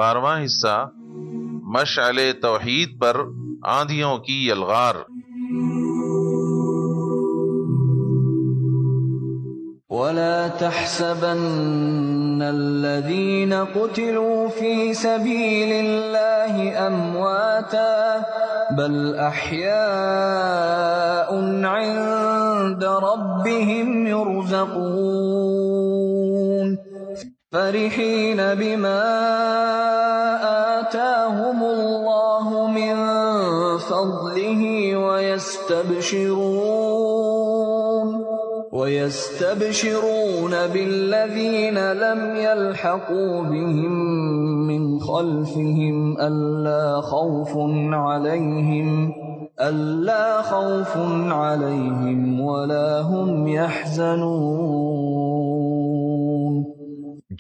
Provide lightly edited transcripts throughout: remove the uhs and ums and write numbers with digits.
12واں حصہ مشعل توحید پر آندھیوں کی یلغار۔ ولا تحسبن الذين قتلوا في سبيل الله أمواتا بل أحياء عند ربهم يرزقون فرحين بما آتاهم الله من فضله ويستبشرون بالذين لم يلحقوا بهم من خلفهم ألا خوف عليهم ولا هم يحزنون۔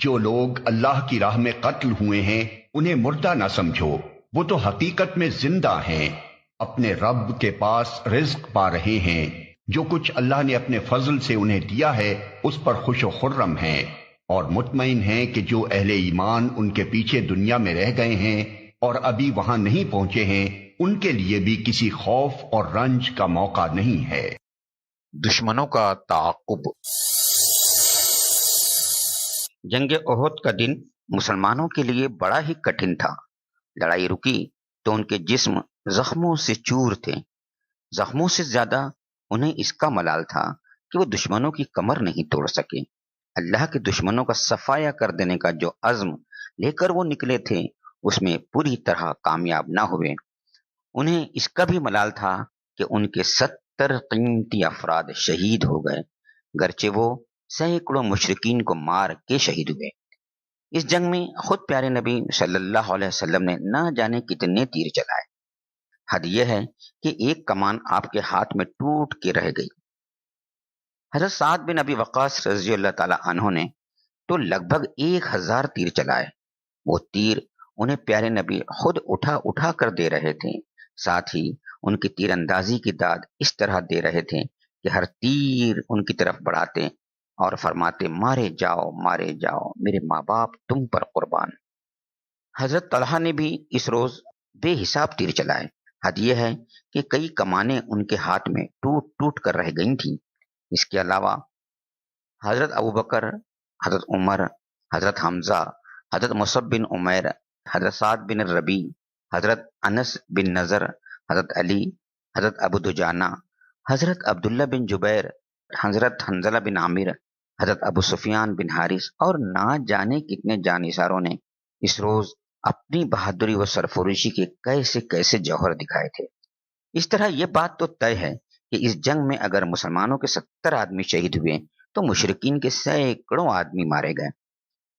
جو لوگ اللہ کی راہ میں قتل ہوئے ہیں انہیں مردہ نہ سمجھو، وہ تو حقیقت میں زندہ ہیں، اپنے رب کے پاس رزق پا رہے ہیں، جو کچھ اللہ نے اپنے فضل سے انہیں دیا ہے اس پر خوش و خرم ہیں، اور مطمئن ہیں کہ جو اہل ایمان ان کے پیچھے دنیا میں رہ گئے ہیں اور ابھی وہاں نہیں پہنچے ہیں ان کے لیے بھی کسی خوف اور رنج کا موقع نہیں ہے۔ دشمنوں کا تعاقب۔ جنگ احد کا دن مسلمانوں کے لیے بڑا ہی کٹھن تھا۔ لڑائی رکی تو ان کے جسم زخموں سے چور تھے۔ زخموں سے زیادہ انہیں اس کا ملال تھا کہ وہ دشمنوں کی کمر نہیں توڑ سکے۔ اللہ کے دشمنوں کا صفایا کر دینے کا جو عزم لے کر وہ نکلے تھے اس میں پوری طرح کامیاب نہ ہوئے۔ انہیں اس کا بھی ملال تھا کہ ان کے 70 قیمتی افراد شہید ہو گئے، گرچہ وہ سینکڑوں مشرکین کو مار کے شہید ہوئے۔ اس جنگ میں خود پیارے نبی صلی اللہ علیہ وسلم نے نہ جانے کتنے تیر چلائے۔ حد یہ ہے کہ ایک کمان آپ کے ہاتھ میں ٹوٹ کے رہ گئی۔ حضرت سعد بن ابی وقاص رضی اللہ تعالی عنہ نے تو لگ بھگ 1000 تیر چلائے۔ وہ تیر انہیں پیارے نبی خود اٹھا اٹھا کر دے رہے تھے، ساتھ ہی ان کی تیر اندازی کی داد اس طرح دے رہے تھے کہ ہر تیر ان کی طرف بڑھاتے اور فرماتے مارے جاؤ میرے ماں باپ تم پر قربان۔ حضرت طلحہ نے بھی اس روز بے حساب تیر چلائے۔ حد یہ ہے کہ کئی کمانیں ان کے ہاتھ میں ٹوٹ ٹوٹ کر رہ گئی تھیں۔ اس کے علاوہ حضرت ابوبکر، حضرت عمر، حضرت حمزہ، حضرت مصعب بن عمیر، حضرت سعد بن الربیع، حضرت انس بن نضر، حضرت علی، حضرت ابو دجانہ، حضرت عبداللہ بن جبیر، حضرت حنظلہ بن عامر، حضرت ابو سفیان بن حارث اور نہ جانے کتنے جانثاروں نے اس روز اپنی بہادری و سرفروشی کے کیسے کیسے جوہر دکھائے تھے۔ اس طرح یہ بات تو طے ہے کہ اس جنگ میں اگر مسلمانوں کے 70 آدمی شہید ہوئے تو مشرکین کے سینکڑوں آدمی مارے گئے۔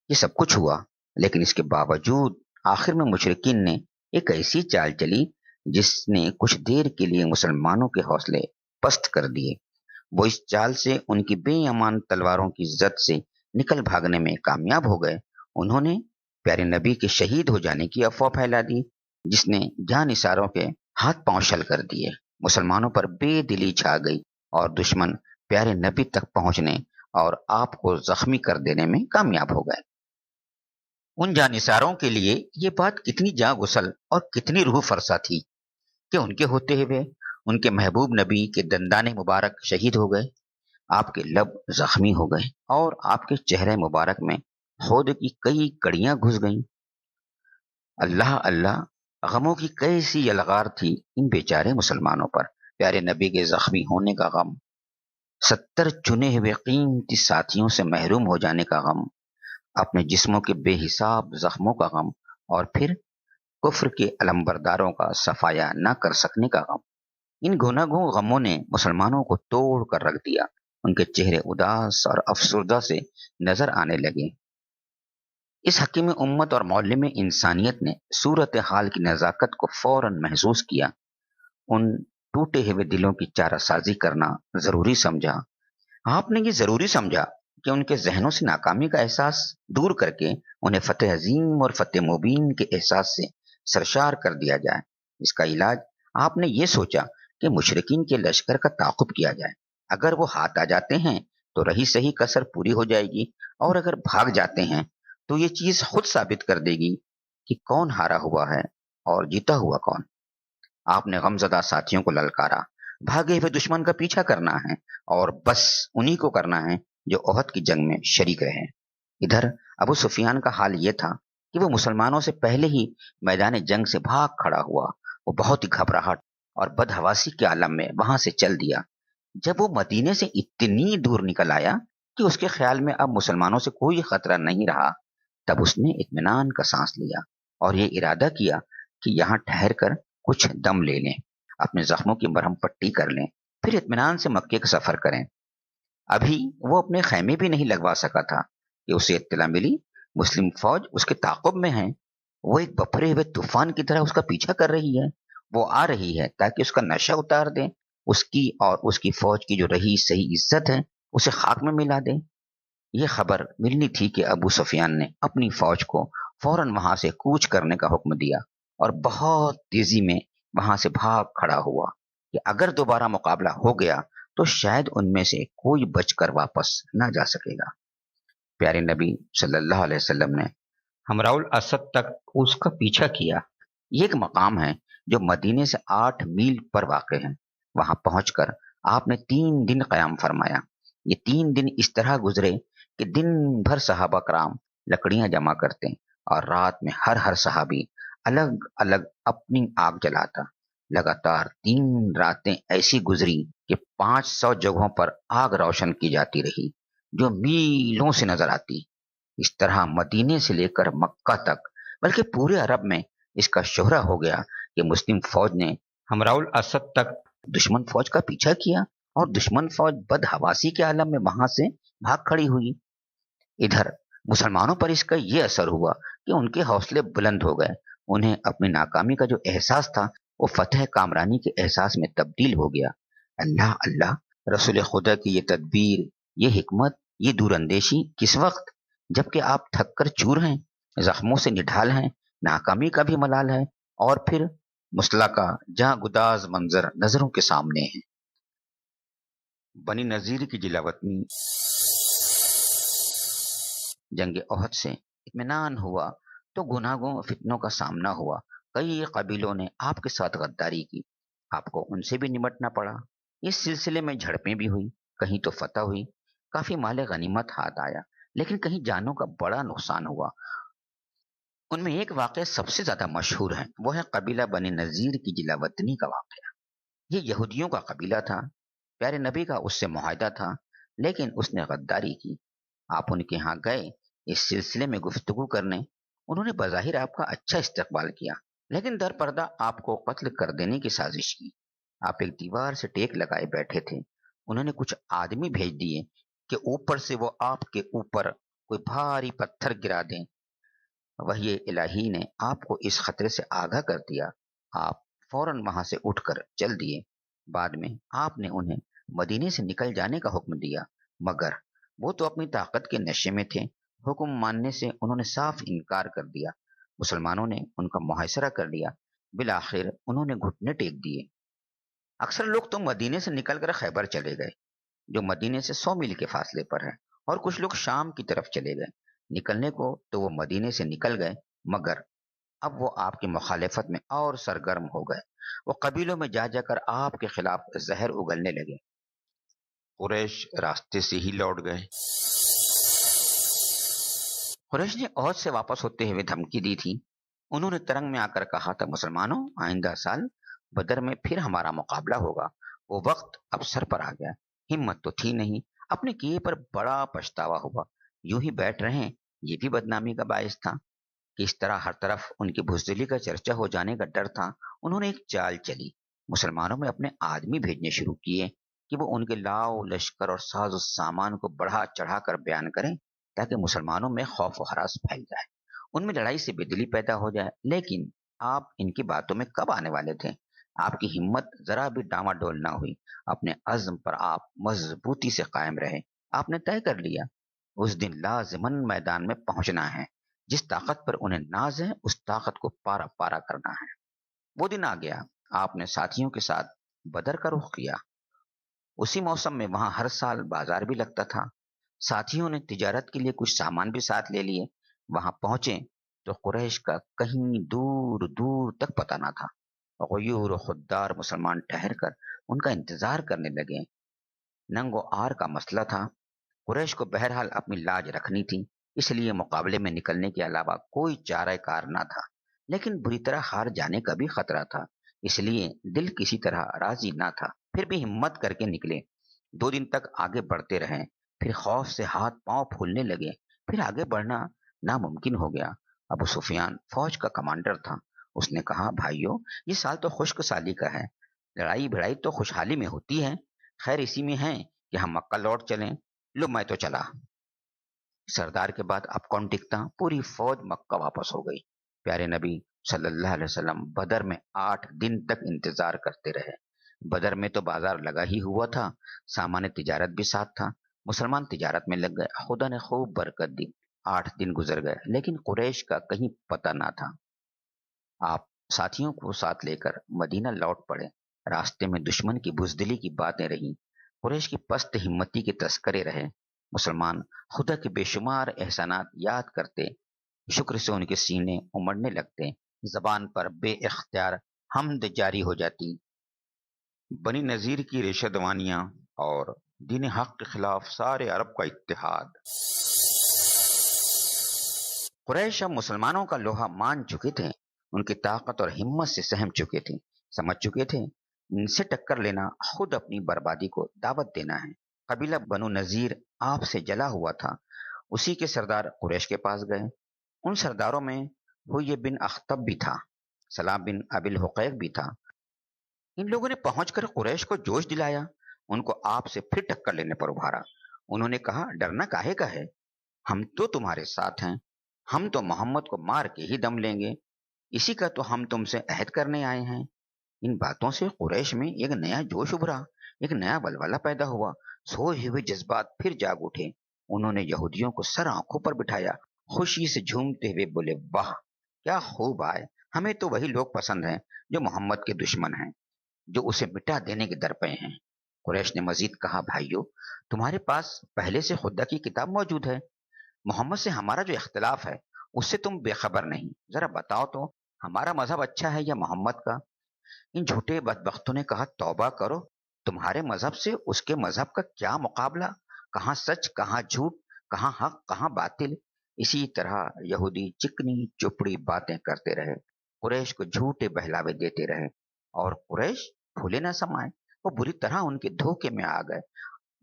یہ سب کچھ ہوا، لیکن اس کے باوجود آخر میں مشرکین نے ایک ایسی چال چلی جس نے کچھ دیر کے لیے مسلمانوں کے حوصلے پست کر دیے۔ وہ اس چال سے ان کی بے امان تلواروں کی زد سے نکل بھاگنے میں کامیاب ہو گئے۔ انہوں نے پیارے نبی کے شہید ہو جانے کی افواہ پھیلا دی جس نے جانثاروں کے ہاتھ پاؤں شل کر دیے۔ مسلمانوں پر بے دلی چھا گئی اور دشمن پیارے نبی تک پہنچنے اور آپ کو زخمی کر دینے میں کامیاب ہو گئے۔ ان جانثاروں کے لیے یہ بات کتنی جاں غسل اور کتنی روح فرسا تھی کہ ان کے ہوتے ہوئے ان کے محبوب نبی کے دندان مبارک شہید ہو گئے، آپ کے لب زخمی ہو گئے اور آپ کے چہرے مبارک میں خود کی کئی کڑیاں گھس گئیں۔ اللہ اللہ، غموں کی کیسی یلغار تھی ان بیچارے مسلمانوں پر۔ پیارے نبی کے زخمی ہونے کا غم، 70 چنے ہوئے قیمتی ساتھیوں سے محروم ہو جانے کا غم، اپنے جسموں کے بے حساب زخموں کا غم، اور پھر کفر کے علمبرداروں کا صفایا نہ کر سکنے کا غم۔ ان گناگوں غموں نے مسلمانوں کو توڑ کر رکھ دیا۔ ان کے چہرے اداس اور افسردہ سے نظر آنے لگے۔ اس حکیم امت اور معلم انسانیت نے صورتحال کی نزاکت کو فوراً محسوس کیا۔ ان ٹوٹے ہوئے دلوں کی چارہ سازی کرنا ضروری سمجھا۔ آپ نے یہ ضروری سمجھا کہ ان کے ذہنوں سے ناکامی کا احساس دور کر کے انہیں فتح عظیم اور فتح مبین کے احساس سے سرشار کر دیا جائے۔ اس کا علاج آپ نے یہ سوچا کہ مشرکین کے لشکر کا تعاقب کیا جائے۔ اگر وہ ہاتھ آ جاتے ہیں تو رہی صحیح کسر پوری ہو جائے گی، اور اگر بھاگ جاتے ہیں تو یہ چیز خود ثابت کر دے گی کہ کون ہارا ہوا ہے اور جیتا ہوا کون۔ آپ نے غمزدہ ساتھیوں کو للکارا، بھاگے ہوئے دشمن کا پیچھا کرنا ہے اور بس انہی کو کرنا ہے جو احد کی جنگ میں شریک رہے۔ ادھر ابو سفیان کا حال یہ تھا کہ وہ مسلمانوں سے پہلے ہی میدان جنگ سے بھاگ کھڑا ہوا۔ وہ بہت ہی گھبراہٹ اور بدحواسی کے عالم میں وہاں سے چل دیا۔ جب وہ مدینے سے اتنی دور نکل آیا کہ اس کے خیال میں اب مسلمانوں سے کوئی خطرہ نہیں رہا، تب اس نے اطمینان کا سانس لیا اور یہ ارادہ کیا کہ یہاں ٹھہر کر کچھ دم لے لیں، اپنے زخموں کی مرہم پٹی کر لیں، پھر اطمینان سے مکے کا سفر کریں۔ ابھی وہ اپنے خیمے بھی نہیں لگوا سکا تھا کہ اسے اطلاع ملی مسلم فوج اس کے تعاقب میں ہے۔ وہ ایک بپھرے ہوئے طوفان کی طرح اس کا پیچھا کر رہی ہے۔ وہ آ رہی ہے تاکہ اس کا نشہ اتار دیں، اس کی اور اس کی فوج کی جو رہی صحیح عزت ہے اسے خاک میں ملا دیں۔ یہ خبر ملنی تھی کہ ابو سفیان نے اپنی فوج کو فوراً وہاں سے کوچ کرنے کا حکم دیا اور بہت تیزی میں وہاں سے بھاگ کھڑا ہوا کہ اگر دوبارہ مقابلہ ہو گیا تو شاید ان میں سے کوئی بچ کر واپس نہ جا سکے گا۔ پیارے نبی صلی اللہ علیہ وسلم نے ہمراء الاسد تک اس کا پیچھا کیا۔ یہ ایک مقام ہے جو مدینے سے 8 میل پر واقع ہے۔ وہاں پہنچ کر آپ نے 3 دن قیام فرمایا۔ یہ 3 دن اس طرح گزرے کہ دن بھر صحابہ کرام لکڑیاں جمع کرتے اور رات میں ہر صحابی الگ الگ اپنی آگ جلاتا۔ لگاتار 3 راتیں ایسی گزری کہ 500 جگہوں پر آگ روشن کی جاتی رہی جو میلوں سے نظر آتی۔ اس طرح مدینے سے لے کر مکہ تک بلکہ پورے عرب میں اس کا شہرہ ہو گیا کہ مسلم فوج نے ہمراء الاسد تک دشمن فوج کا پیچھا کیا اور دشمن فوج بدحواسی کے عالم میں وہاں سے بھاگ کھڑی ہوئی۔ ادھر مسلمانوں پر اس کا یہ اثر ہوا کہ ان کے حوصلے بلند ہو گئے۔ انہیں اپنی ناکامی کا جو احساس تھا وہ فتح کامرانی کے احساس میں تبدیل ہو گیا۔ اللہ اللہ، رسول خدا کی یہ تدبیر، یہ حکمت، یہ دور اندیشی کس وقت؟ جبکہ آپ تھک کر چور ہیں، زخموں سے نڈھال ہیں، ناکامی کا بھی ملال ہے، اور پھر مسلح کا جاں گداز منظر نظروں کے سامنے ہے۔ بنی نذیر کی جلاوطنی جنگ احد سے اطمینان ہوا تو گناہوں فتنوں کا سامنا ہوا۔ کئی قبیلوں نے آپ کے ساتھ غداری کی، آپ کو ان سے بھی نمٹنا پڑا۔ اس سلسلے میں جھڑپیں بھی ہوئی، کہیں تو فتح ہوئی، کافی مال غنیمت ہاتھ آیا، لیکن کہیں جانوں کا بڑا نقصان ہوا۔ ان میں ایک واقعہ سب سے زیادہ مشہور ہے، وہ ہے قبیلہ بنی نذیر کی جلاوطنی کا واقعہ۔ یہ یہودیوں کا قبیلہ تھا، پیارے نبی کا اس سے معاہدہ تھا، لیکن اس نے غداری کی۔ آپ ان کے ہاں گئے اس سلسلے میں گفتگو کرنے۔ انہوں نے بظاہر آپ کا اچھا استقبال کیا، لیکن در پردہ آپ کو قتل کر دینے کی سازش کی۔ آپ ایک دیوار سے ٹیک لگائے بیٹھے تھے۔ انہوں نے کچھ آدمی بھیج دیے کہ اوپر سے وہ آپ کے اوپر کوئی بھاری پتھر گرا دیں۔ وحی الہی نے آپ کو اس خطرے سے آگاہ کر دیا۔ آپ فوراً وہاں سے اٹھ کر چل دیے۔ بعد میں آپ نے انہیں مدینے سے نکل جانے کا حکم دیا، مگر وہ تو اپنی طاقت کے نشے میں تھے۔ حکم ماننے سے انہوں نے صاف انکار کر دیا۔ مسلمانوں نے ان کا محاصرہ کر لیا۔ بالآخر انہوں نے گھٹنے ٹیک دیے۔ اکثر لوگ تو مدینے سے نکل کر خیبر چلے گئے جو مدینے سے 100 میل کے فاصلے پر ہے، اور کچھ لوگ شام کی طرف چلے گئے۔ نکلنے کو تو وہ مدینے سے نکل گئے، مگر اب وہ آپ کی مخالفت میں اور سرگرم ہو گئے۔ وہ قبیلوں میں جا جا کر آپ کے خلاف زہر اگلنے لگے۔ قریش راستے سے ہی لوٹ گئے۔ قریش نے عہد سے واپس ہوتے ہوئے دھمکی دی تھی۔ انہوں نے ترنگ میں آ کر کہا تھا، مسلمانوں، آئندہ سال بدر میں پھر ہمارا مقابلہ ہوگا۔ وہ وقت اب سر پر آ گیا۔ ہمت تو تھی نہیں، اپنے کیے پر بڑا پچھتاوا ہوا۔ یوں ہی بیٹھ رہیں یہ بھی بدنامی کا باعث تھا کہ اس طرح ہر طرف ان کی بزدلی کا چرچا ہو جانے کا ڈر تھا۔ انہوں نے ایک چال چلی، مسلمانوں میں اپنے آدمی بھیجنے شروع کیے کہ وہ ان کے لاؤ لشکر اور ساز و سامان کو بڑھا چڑھا کر بیان کریں تاکہ مسلمانوں میں خوف و ہراس پھیل جائے، ان میں لڑائی سے بے دلی پیدا ہو جائے۔ لیکن آپ ان کی باتوں میں کب آنے والے تھے؟ آپ کی ہمت ذرا بھی ڈاواڈول نہ ہوئی۔ اپنے عزم پر آپ مضبوطی سے قائم رہے۔ آپ نے طے کر لیا اس دن لازماً میدان میں پہنچنا ہے۔ جس طاقت پر انہیں ناز ہے اس طاقت کو پارا پارا کرنا ہے۔ وہ دن آ گیا۔ آپ نے ساتھیوں کے ساتھ بدر کا رخ کیا۔ اسی موسم میں وہاں ہر سال بازار بھی لگتا تھا۔ ساتھیوں نے تجارت کے لیے کچھ سامان بھی ساتھ لے لیے۔ وہاں پہنچے تو قریش کا کہیں دور دور تک پتہ نہ تھا۔ غیور و خوددار مسلمان ٹھہر کر ان کا انتظار کرنے لگے۔ ننگ و آر کا مسئلہ تھا، قریش کو بہرحال اپنی لاج رکھنی تھی، اس لیے مقابلے میں نکلنے کے علاوہ کوئی چارہ کار نہ تھا، لیکن بری طرح ہار جانے کا بھی خطرہ تھا، اس لیے دل کسی طرح راضی نہ تھا۔ پھر بھی ہمت کر کے نکلے، 2 دن تک آگے بڑھتے رہے، پھر خوف سے ہاتھ پاؤں پھولنے لگے، پھر آگے بڑھنا ناممکن ہو گیا۔ ابو سفیان فوج کا کمانڈر تھا، اس نے کہا، بھائیو، یہ سال تو خشک سالی کا ہے، لڑائی بھڑائی تو خوشحالی میں ہوتی ہے، خیر اسی میں ہے کہ ہم مکہ لوٹ چلیں۔ لو میں تو چلا۔ سردار کے بعد اب کون ٹکتا؟ پوری فوج مکہ واپس ہو گئی۔ پیارے نبی صلی اللہ علیہ وسلم بدر میں 8 دن تک انتظار کرتے رہے۔ بدر میں تو بازار لگا ہی ہوا تھا، سامان تجارت بھی ساتھ تھا، مسلمان تجارت میں لگ گئے، خدا نے خوب برکت دی۔ 8 دن گزر گئے لیکن قریش کا کہیں پتہ نہ تھا۔ آپ ساتھیوں کو ساتھ لے کر مدینہ لوٹ پڑے۔ راستے میں دشمن کی بزدلی کی باتیں رہیں، قریش کی پست ہمتی کے تذکرے رہے۔ مسلمان خدا کے بے شمار احسانات یاد کرتے، شکر سے ان کے سینے امڑنے لگتے، زبان پر بے اختیار حمد جاری ہو جاتی۔ بنی نذیر کی ریشہ دوانیاں اور دین حق کے خلاف سارے عرب کا اتحاد۔ قریش اب مسلمانوں کا لوہا مان چکے تھے، ان کی طاقت اور ہمت سے سہم چکے تھے، سمجھ چکے تھے ان سے ٹکر لینا خود اپنی بربادی کو دعوت دینا ہے۔ قبیلہ بنو نذیر آپ سے جلا ہوا تھا، اسی کے سردار قریش کے پاس گئے۔ ان سرداروں میں ہوئی بن اخطب بھی تھا، سلام بن ابی الحقیق بھی تھا۔ ان لوگوں نے پہنچ کر قریش کو جوش دلایا، ان کو آپ سے پھر ٹکر لینے پر ابھارا۔ انہوں نے کہا، ڈرنا کاہے کا ہے، ہم تو تمہارے ساتھ ہیں، ہم تو محمد کو مار کے ہی دم لیں گے، اسی کا تو ہم تم سے عہد کرنے آئے ہیں۔ ان باتوں سے قریش میں ایک نیا جوش ابھرا، ایک نیا ولولہ پیدا ہوا، سوئے ہوئے جذبات پھر جاگ اٹھے۔ انہوں نے یہودیوں کو سر آنکھوں پر بٹھایا، خوشی سے جھومتے ہوئے بولے، واہ کیا خوب آئے، ہمیں تو وہی لوگ پسند ہیں جو محمد کے دشمن ہیں، جو اسے مٹا دینے کے در پہ ہیں۔ قریش نے مزید کہا، بھائیو، تمہارے پاس پہلے سے خدا کی کتاب موجود ہے، محمد سے ہمارا جو اختلاف ہے اس سے تم بے خبر نہیں، ذرا بتاؤ تو ہمارا مذہب اچھا ہے یا محمد کا؟ ان جھوٹے بدبختوں نے کہا، توبہ کرو، تمہارے مذہب سے اس کے مذہب کا کیا مقابلہ، کہاں سچ کہاں جھوٹ، کہاں حق کہاں باطل۔ اسی طرح یہودی چکنی چپڑی باتیں کرتے رہے، قریش کو جھوٹے بہلاوے دیتے رہے، اور قریش پھولے نہ سمائے، وہ بری طرح ان کے دھوکے میں آ گئے۔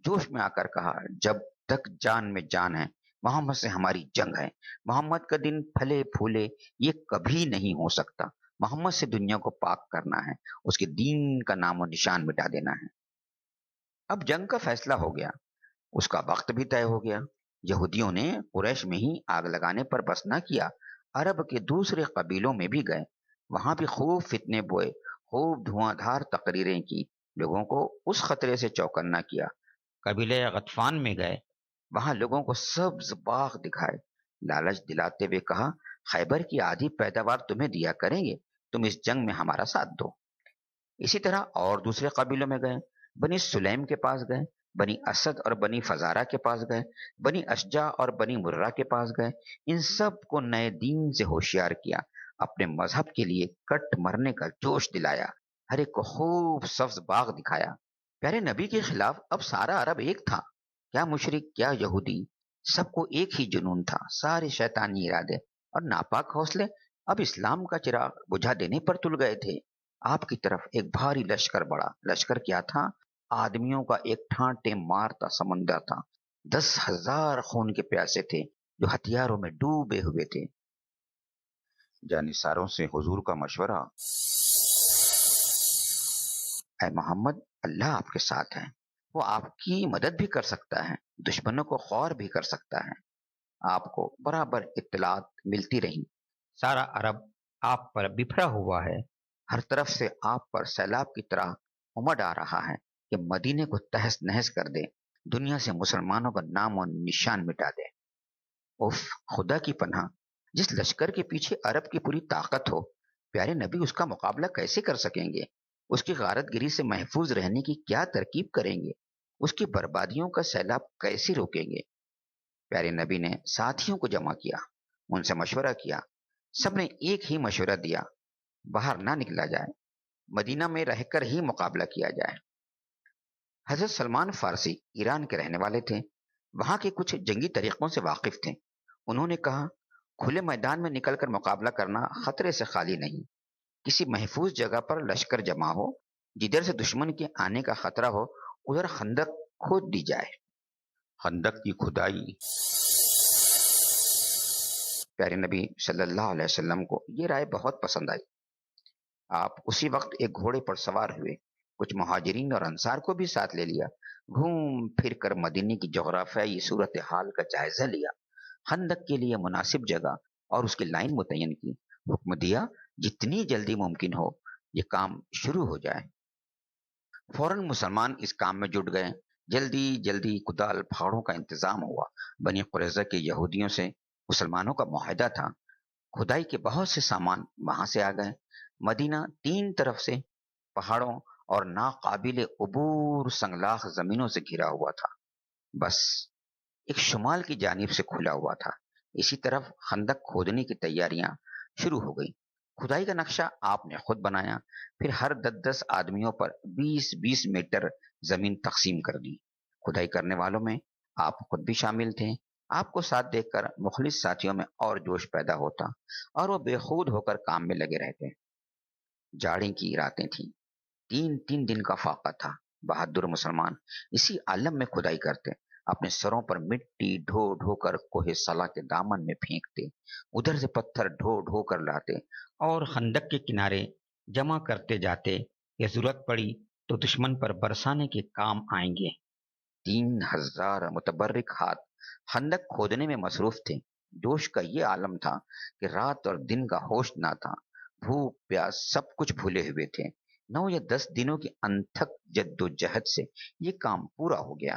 جوش میں آ کر کہا، جب تک جان میں جان ہے محمد سے ہماری جنگ ہے، محمد کا دن پھلے پھولے یہ کبھی نہیں ہو سکتا، محمد سے دنیا کو پاک کرنا ہے، اس کے دین کا نام و نشان مٹا دینا ہے۔ اب جنگ کا فیصلہ ہو گیا، اس کا وقت بھی طے ہو گیا۔ یہودیوں نے قریش میں ہی آگ لگانے پر بس نہ کیا، عرب کے دوسرے قبیلوں میں بھی گئے، وہاں بھی خوب فتنے بوئے، خوب دھواں دھار تقریریں کی، لوگوں کو اس خطرے سے چوکنا کیا۔ قبیلہ غطفان میں گئے، وہاں لوگوں کو سبز باغ دکھائے، لالچ دلاتے ہوئے کہا، خیبر کی آدھی پیداوار تمہیں دیا کریں گے، تم اس جنگ میں ہمارا ساتھ دو۔ اسی طرح اور دوسرے قبیلوں میں گئے، بنی سلیم کے پاس گئے، بنی اسد اور بنی فزارہ کے پاس گئے، بنی اشجع اور بنی مرہ کے پاس گئے، ان سب کو نئے دین سے ہوشیار کیا، اپنے مذہب کے لیے کٹ مرنے کا جوش دلایا، ہر ایک کو خوب سبز باغ دکھایا۔ پیارے نبی کے خلاف اب سارا عرب ایک تھا، کیا مشرک کیا یہودی، سب کو ایک ہی جنون تھا، سارے شیطانی ارادے اور ناپاک حوصلے اب اسلام کا چراغ بجھا دینے پر تل گئے تھے۔ آپ کی طرف ایک بھاری لشکر بڑھا، لشکر کیا تھا؟ آدمیوں کا ایک ٹھانٹے مارتا سمندر تھا، 10,000 خون کے پیاسے تھے جو ہتھیاروں میں ڈوبے ہوئے تھے۔ جانثاروں سے حضور کا مشورہ، اے محمد، اللہ آپ کے ساتھ ہے، وہ آپ کی مدد بھی کر سکتا ہے، دشمنوں کو خور بھی کر سکتا ہے۔ آپ کو برابر اطلاعات ملتی رہی، سارا عرب آپ پر بپھرا ہوا ہے، ہر طرف سے آپ پر سیلاب کی طرح امڈ آ رہا ہے کہ مدینے کو تہس نہس کر دے، دنیا سے مسلمانوں کا نام و نشان مٹا دے۔ اف، خدا کی پناہ، جس لشکر کے پیچھے عرب کی پوری طاقت ہو، پیارے نبی اس کا مقابلہ کیسے کر سکیں گے؟ اس کی غارت گری سے محفوظ رہنے کی کیا ترکیب کریں گے؟ اس کی بربادیوں کا سیلاب کیسے روکیں گے؟ پیارے نبی نے ساتھیوں کو جمع کیا، ان سے مشورہ کیا، سب نے ایک ہی مشورہ دیا، باہر نہ نکلا جائے، مدینہ میں رہ کر ہی مقابلہ کیا جائے۔ حضرت سلمان فارسی ایران کے رہنے والے تھے، وہاں کے کچھ جنگی طریقوں سے واقف تھے۔ انہوں نے کہا، کھلے میدان میں نکل کر مقابلہ کرنا خطرے سے خالی نہیں، کسی محفوظ جگہ پر لشکر جمع ہو، جدھر سے دشمن کے آنے کا خطرہ ہو ادھر خندق کھود دی جائے۔ خندق کی کھدائی۔ پیارے نبی صلی اللہ علیہ وسلم کو یہ رائے بہت پسند آئی۔ آپ اسی وقت ایک گھوڑے پر سوار ہوئے، کچھ مہاجرین اور انصار کو بھی ساتھ لے لیا، گھوم پھر کر مدینے کی جغرافیائی صورتحال کا جائزہ لیا، خندق کے لیے مناسب جگہ اور اس کی لائن متعین کی، حکم دیا جتنی جلدی ممکن ہو یہ کام شروع ہو جائے۔ فوراً مسلمان اس کام میں جٹ گئے۔ جلدی جلدی کدال پھاڑوں کا انتظام ہوا۔ بنی قریظہ کے یہودیوں سے مسلمانوں کا معاہدہ تھا، کھدائی کے بہت سے سامان وہاں سے آ گئے۔ مدینہ 3 طرف سے پہاڑوں اور ناقابل عبور سنگلاخ زمینوں سے گھرا ہوا تھا، بس ایک شمال کی جانب سے کھلا ہوا تھا۔ اسی طرف خندق کھودنے کی تیاریاں شروع ہو گئی۔ کھدائی کا نقشہ آپ نے خود بنایا، پھر ہر 10 آدمیوں پر 20 میٹر زمین تقسیم کر دی۔ کھدائی کرنے والوں میں آپ خود بھی شامل تھے۔ آپ کو ساتھ دیکھ کر مخلص ساتھیوں میں اور جوش پیدا ہوتا اور وہ بے خود ہو کر کام میں لگے رہتے۔ جاڑی کی راتیں تھیں، 3 دن کا فاقہ تھا۔ بہادر مسلمان اسی عالم میں کھدائی کرتے، اپنے سروں پر مٹی ڈھو ڈھو کر کوہ صلا کے دامن میں پھینکتے، ادھر سے پتھر ڈھو ڈھو کر لاتے اور خندق کے کنارے جمع کرتے جاتے کہ ضرورت پڑی تو دشمن پر برسانے کے کام آئیں گے۔ 3000 متبرک ہاتھ خندق کھودنے میں مصروف تھے۔ جوش کا یہ عالم تھا کہ رات اور دن کا ہوش نہ تھا، بھوک پیاس سب کچھ بھولے ہوئے تھے۔ 9 یا 10 دنوں کی انتھک جد و جہد سے یہ کام پورا ہو گیا۔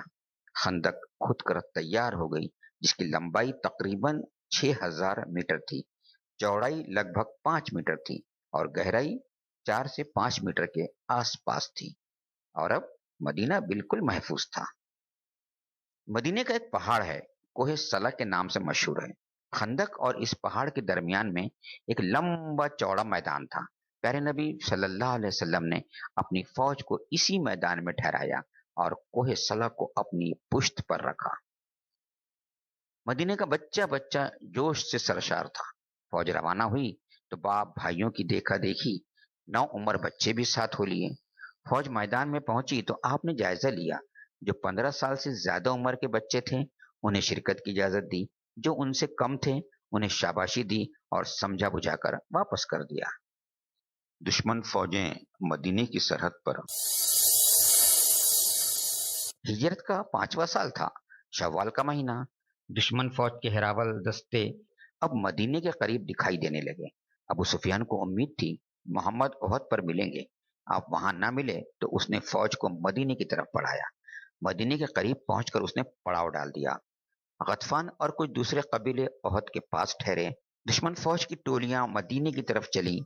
خندق خود کر تیار ہو گئی، جس کی لمبائی تقریباً 6000 میٹر تھی، چوڑائی لگ بھگ 5 میٹر تھی اور گہرائی 4 سے 5 میٹر کے آس پاس تھی، اور اب مدینہ بالکل محفوظ تھا۔ مدینے کا ایک پہاڑ ہے، کوہ صلا کے نام سے مشہور ہے۔ خندق اور اس پہاڑ کے درمیان میں ایک لمبا چوڑا میدان تھا۔ پیارے نبی صلی اللہ علیہ وسلم نے اپنی فوج کو اسی میدان میں ٹھہرایا اور کوہ صلا کو اپنی پشت پر رکھا۔ مدینے کا بچہ بچہ جوش سے سرشار تھا۔ فوج روانہ ہوئی تو باپ بھائیوں کی دیکھا دیکھی 9 عمر بچے بھی ساتھ ہو لیے۔ فوج میدان میں پہنچی تو آپ نے جائزہ لیا۔ جو 15 سال سے زیادہ عمر کے بچے تھے انہیں شرکت کی اجازت دی، جو ان سے کم تھے انہیں شاباشی دی اور سمجھا بجھا کر واپس کر دیا۔ دشمن فوجیں مدینے کی سرحد پر۔ ہجرت کا 5واں سال تھا، شوال کا مہینہ۔ دشمن فوج کے ہراول دستے اب مدینے کے قریب دکھائی دینے لگے۔ ابو سفیان کو امید تھی محمد احد پر ملیں گے۔ آپ وہاں نہ ملے تو اس نے فوج کو مدینے کی طرف بڑھایا۔ مدینے کے قریب پہنچ کر اس نے پڑاؤ ڈال دیا۔ غطفان اور کچھ دوسرے قبیلے احد کے پاس ٹھہرے۔ دشمن فوج کی ٹولیاں مدینے کی طرف چلی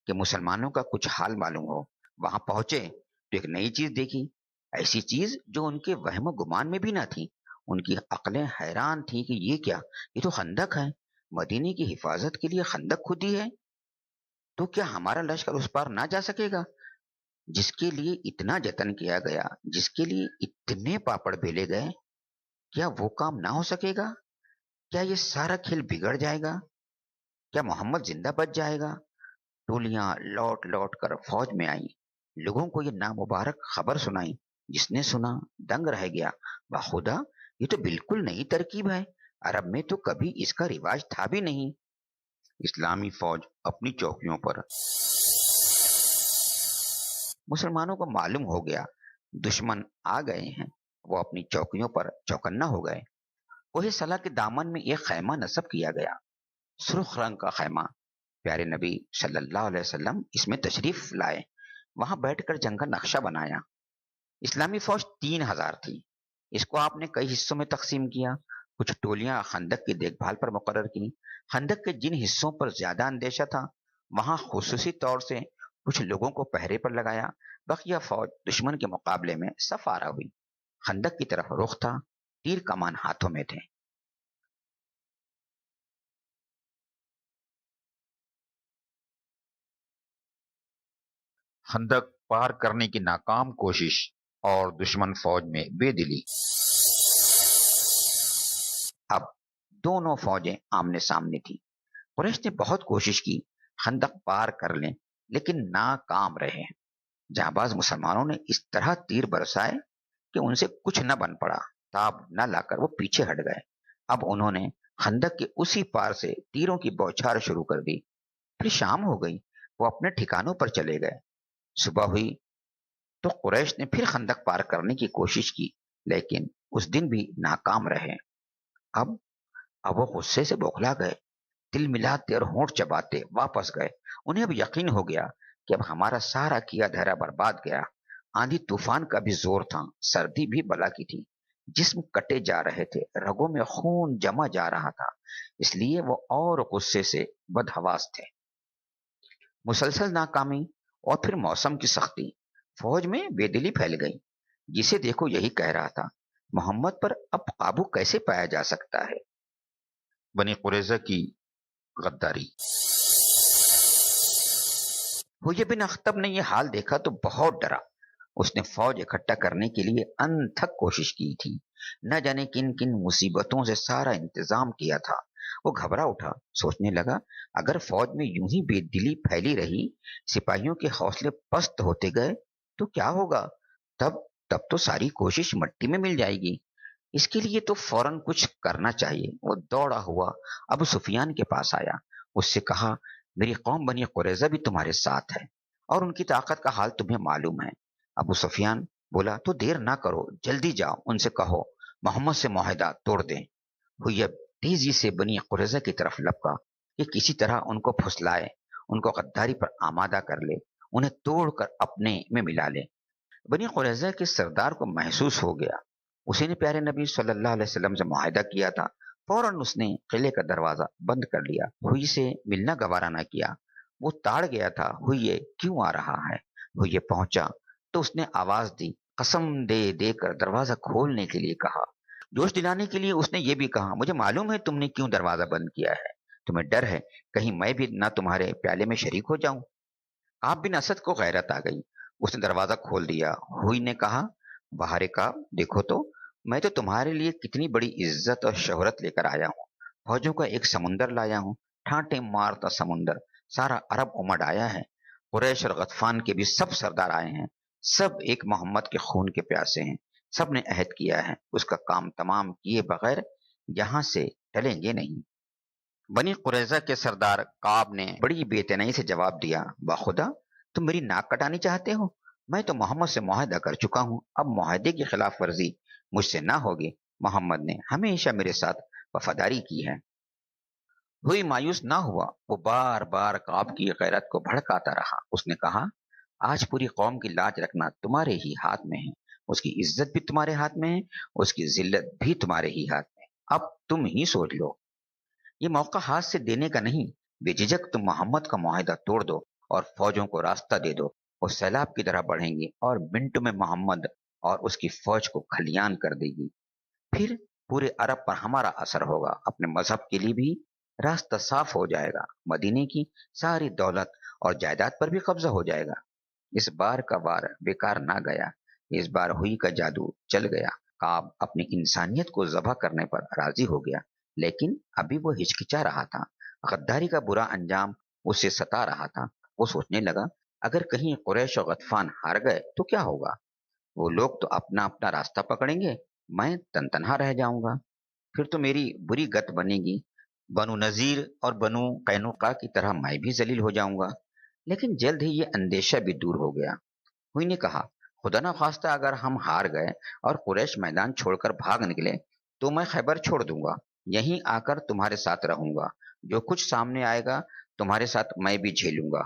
کہ مسلمانوں کا کچھ حال معلوم ہو۔ وہاں پہنچے تو ایک نئی چیز دیکھی، ایسی چیز جو ان کے وہم و گمان میں بھی نہ تھی۔ ان کی عقلیں حیران تھیں کہ یہ کیا، یہ تو خندق ہے، مدینے کی حفاظت کے لیے خندق کھودی ہے، تو کیا ہمارا لشکر اس پار نہ جا سکے گا؟ جس کے لیے اتنا جتن کیا گیا، جس کے لیے اتنے پاپڑ بیلے گئے، کیا وہ کام نہ ہو سکے گا؟ کیا یہ سارا کھیل بگڑ جائے گا؟ کیا محمد زندہ بچ جائے گا؟ ٹولیاں لوٹ لوٹ کر فوج میں آئیں، لوگوں کو یہ نامبارک خبر سنائی۔ جس نے سنا دنگ رہ گیا، بخدا یہ تو بالکل نئی ترکیب ہے، عرب میں تو کبھی اس کا رواج تھا بھی نہیں۔ اسلامی فوج اپنی چوکیوں پر۔ مسلمانوں کو معلوم ہو گیا دشمن آ گئے ہیں، وہ اپنی چوکیوں پر چوکنا ہو گئے۔ کوہ صلا کے دامن میں ایک خیمہ نصب کیا گیا، سرخ رنگ کا خیمہ۔ پیارے نبی صلی اللہ علیہ وسلم اس میں تشریف لائے، وہاں بیٹھ کر جنگ کا نقشہ بنایا۔ اسلامی فوج 3000 تھی۔ اس کو آپ نے کئی حصوں میں تقسیم کیا۔ کچھ ٹولیاں خندق کی دیکھ بھال پر مقرر کی۔ خندق کے جن حصوں پر زیادہ اندیشہ تھا وہاں خصوصی طور سے کچھ لوگوں کو پہرے پر لگایا۔ بقیہ فوج دشمن کے مقابلے میں صف آرا ہوئی۔ خندق کی طرف رخ تھا، تیر کمان ہاتھوں میں تھے۔ خندق پار کرنے کی ناکام کوشش اور دشمن فوج میں بے دلی۔ اب دونوں فوجیں آمنے سامنے تھی۔ قریش نے بہت کوشش کی خندق پار کر لیں، لیکن ناکام رہے۔ جانباز مسلمانوں نے اس طرح تیر برسائے کہ ان سے کچھ نہ بن پڑا۔ تاب نہ لا کر وہ پیچھے ہٹ گئے۔ اب انہوں نے خندق کے اسی پار سے تیروں کی بوچھار شروع کر دی۔ پھر شام ہو گئی، وہ اپنے ٹھکانوں پر چلے گئے۔ صبح ہوئی تو قریش نے پھر خندق پار کرنے کی کوشش کی، لیکن اس دن بھی ناکام رہے۔ اب وہ غصے سے بوکھلا گئے، دل ملاتے اور ہونٹ چباتے واپس گئے۔ انہیں اب یقین ہو گیا کہ اب ہمارا سارا کیا دھرا برباد گیا۔ آندھی طوفان کا بھی زور تھا، سردی بھی بلا کی تھی، جسم کٹے جا رہے تھے، رگوں میں خون جمع جا رہا تھا، اس لیے وہ اور غصے سے بدحواس تھے۔ مسلسل ناکامی اور پھر موسم کی سختی، فوج میں بے دلی پھیل گئی۔ جسے دیکھو یہی کہہ رہا تھا، محمد پر اب قابو کیسے پایا جا سکتا ہے؟ بنی قریظہ کی غداری۔ حوی بن اخطب نے یہ حال دیکھا تو بہت ڈرا۔ اس نے فوج اکٹھا کرنے کے لیے انتھک کوشش کی تھی، نہ جانے کن کن مصیبتوں سے سارا انتظام کیا تھا۔ وہ گھبرا اٹھا، سوچنے لگا اگر فوج میں یوں ہی بے دلی پھیلی رہی، سپاہیوں کے حوصلے پست ہوتے گئے تو کیا ہوگا؟ تب تو ساری کوشش مٹی میں مل جائے گی۔ اس کے لیے تو فوراً کچھ کرنا چاہیے۔ وہ دوڑا ہوا ابو سفیان کے پاس آیا، اس سے کہا میری قوم بنی قریظہ بھی تمہارے ساتھ ہے اور ان کی طاقت کا حال تمہیں معلوم ہے۔ ابو سفیان بولا تو دیر نہ کرو، جلدی جاؤ، ان سے کہو محمد سے معاہدہ توڑ دیں۔ حویب تیزی سے بنی قریظہ کی طرف لپکا کہ کسی طرح ان کو پھسلائے، ان کو غداری پر آمادہ کر لے، انہیں توڑ کر اپنے میں ملا لے۔ بنی قریظہ کے سردار کو محسوس ہو گیا اسی نے پیارے نبی صلی اللہ علیہ وسلم سے معاہدہ کیا تھا۔ فوراً اس نے قلعے کا دروازہ بند کر لیا، ہوئی سے ملنا گوارا نہ کیا۔ وہ تاڑ گیا تھا ہوئی کیوں آ رہا ہے۔ ہوئی پہنچا تو اس نے آواز دی، قسم دے دے کر دروازہ کھولنے کے لیے کہا۔ جوش دلانے کے لیے اس نے یہ بھی کہا مجھے معلوم ہے تم نے کیوں دروازہ بند کیا ہے، تمہیں ڈر ہے کہیں میں بھی نہ تمہارے پیالے میں شریک ہو جاؤں۔ آپ بن اسد کو غیرت آ گئی، اس نے دروازہ کھول دیا۔ ہوئی نے کہا باہر کا دیکھو تو میں تو تمہارے لیے کتنی بڑی عزت اور شہرت لے کر آیا ہوں، فوجوں کا ایک سمندر لایا ہوں، ٹھانٹے مارتا سمندر، سارا عرب امڑ آیا ہے، قریش اور غطفان کے بھی سب سردار آئے ہیں، سب ایک محمد کے خون کے پیاسے ہیں، سب نے عہد کیا ہے اس کا کام تمام کیے بغیر یہاں سے ٹلیں گے نہیں۔ بنی قریظہ کے سردار کعب نے بڑی بے تنائی سے جواب دیا باخدا تم میری ناک کٹانی چاہتے ہو؟ میں تو محمد سے معاہدہ کر چکا ہوں، اب معاہدے کی خلاف ورزی مجھ سے نہ ہوگی۔ محمد نے ہمیشہ میرے ساتھ وفاداری کی ہے۔ ہوئی مایوس نہ ہوا، وہ بار بار کعب کی غیرت کو بھڑکاتا رہا۔ اس نے کہا آج پوری قوم کی لاج رکھنا تمہارے ہی ہاتھ میں ہے، اس کی عزت بھی تمہارے ہاتھ میں ہے، اس کی ذلت بھی تمہارے ہی ہاتھ میں ہے، اب تم ہی سوچ لو۔ یہ موقع ہاتھ سے دینے کا نہیں، بے جھجک تم محمد کا معاہدہ توڑ دو اور فوجوں کو راستہ دے دو، وہ سیلاب کی طرح بڑھیں گی اور منٹوں میں محمد اور اس کی فوج کو کھلیان کر دے گی۔ پھر پورے عرب پر ہمارا اثر ہوگا، اپنے مذہب کے لیے بھی راستہ صاف ہو جائے گا، مدینے کی ساری دولت اور جائیداد پر بھی قبضہ ہو جائے گا۔ اس بار کا وار بیکار نہ گیا، اس بار ہوئی کا جادو چل گیا۔ کعب اپنی انسانیت کو ذبح کرنے پر راضی ہو گیا، لیکن ابھی وہ ہچکچا رہا تھا، غداری کا برا انجام اسے ستا رہا تھا۔ وہ سوچنے لگا اگر کہیں قریش اور غطفان ہار گئے تو کیا ہوگا؟ وہ لوگ تو اپنا اپنا راستہ پکڑیں گے، میں تنہا رہ جاؤں گا، پھر تو میری بری گت بنے گی، بنو نذیر اور بنو قینوقا کی طرح میں بھی ذلیل ہو جاؤں گا۔ لیکن جلد ہی یہ اندیشہ بھی دور ہو گیا۔ ہوئی نے کہا خدا نہ خواستہ اگر ہم ہار گئے اور قریش میدان چھوڑ کر بھاگ نکلے تو میں خیبر چھوڑ دوں گا، یہیں آ کر تمہارے ساتھ رہوں گا، جو کچھ سامنے آئے گا تمہارے ساتھ میں بھی جھیلوں گا۔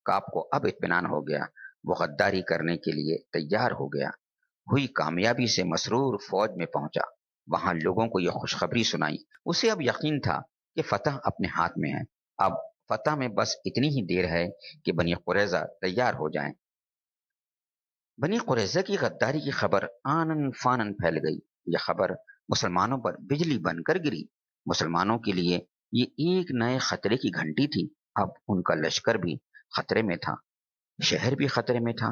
کعب کو اب اطمینان ہو گیا، وہ غداری کرنے کے لیے تیار ہو گیا۔ ہوئی کامیابی سے مسرور فوج میں پہنچا، وہاں لوگوں کو یہ خوشخبری سنائی۔ اسے اب یقین تھا کہ فتح اپنے ہاتھ میں ہے، اب فتح میں بس اتنی ہی دیر ہے کہ بنی قریظہ تیار ہو جائیں۔ بنی قریظہ کی غداری کی خبر آنن فانن پھیل گئی۔ یہ خبر مسلمانوں پر بجلی بن کر گری۔ مسلمانوں کے لیے یہ ایک نئے خطرے کی گھنٹی تھی، اب ان کا لشکر بھی خطرے میں تھا۔ شہر بھی خطرے میں تھا،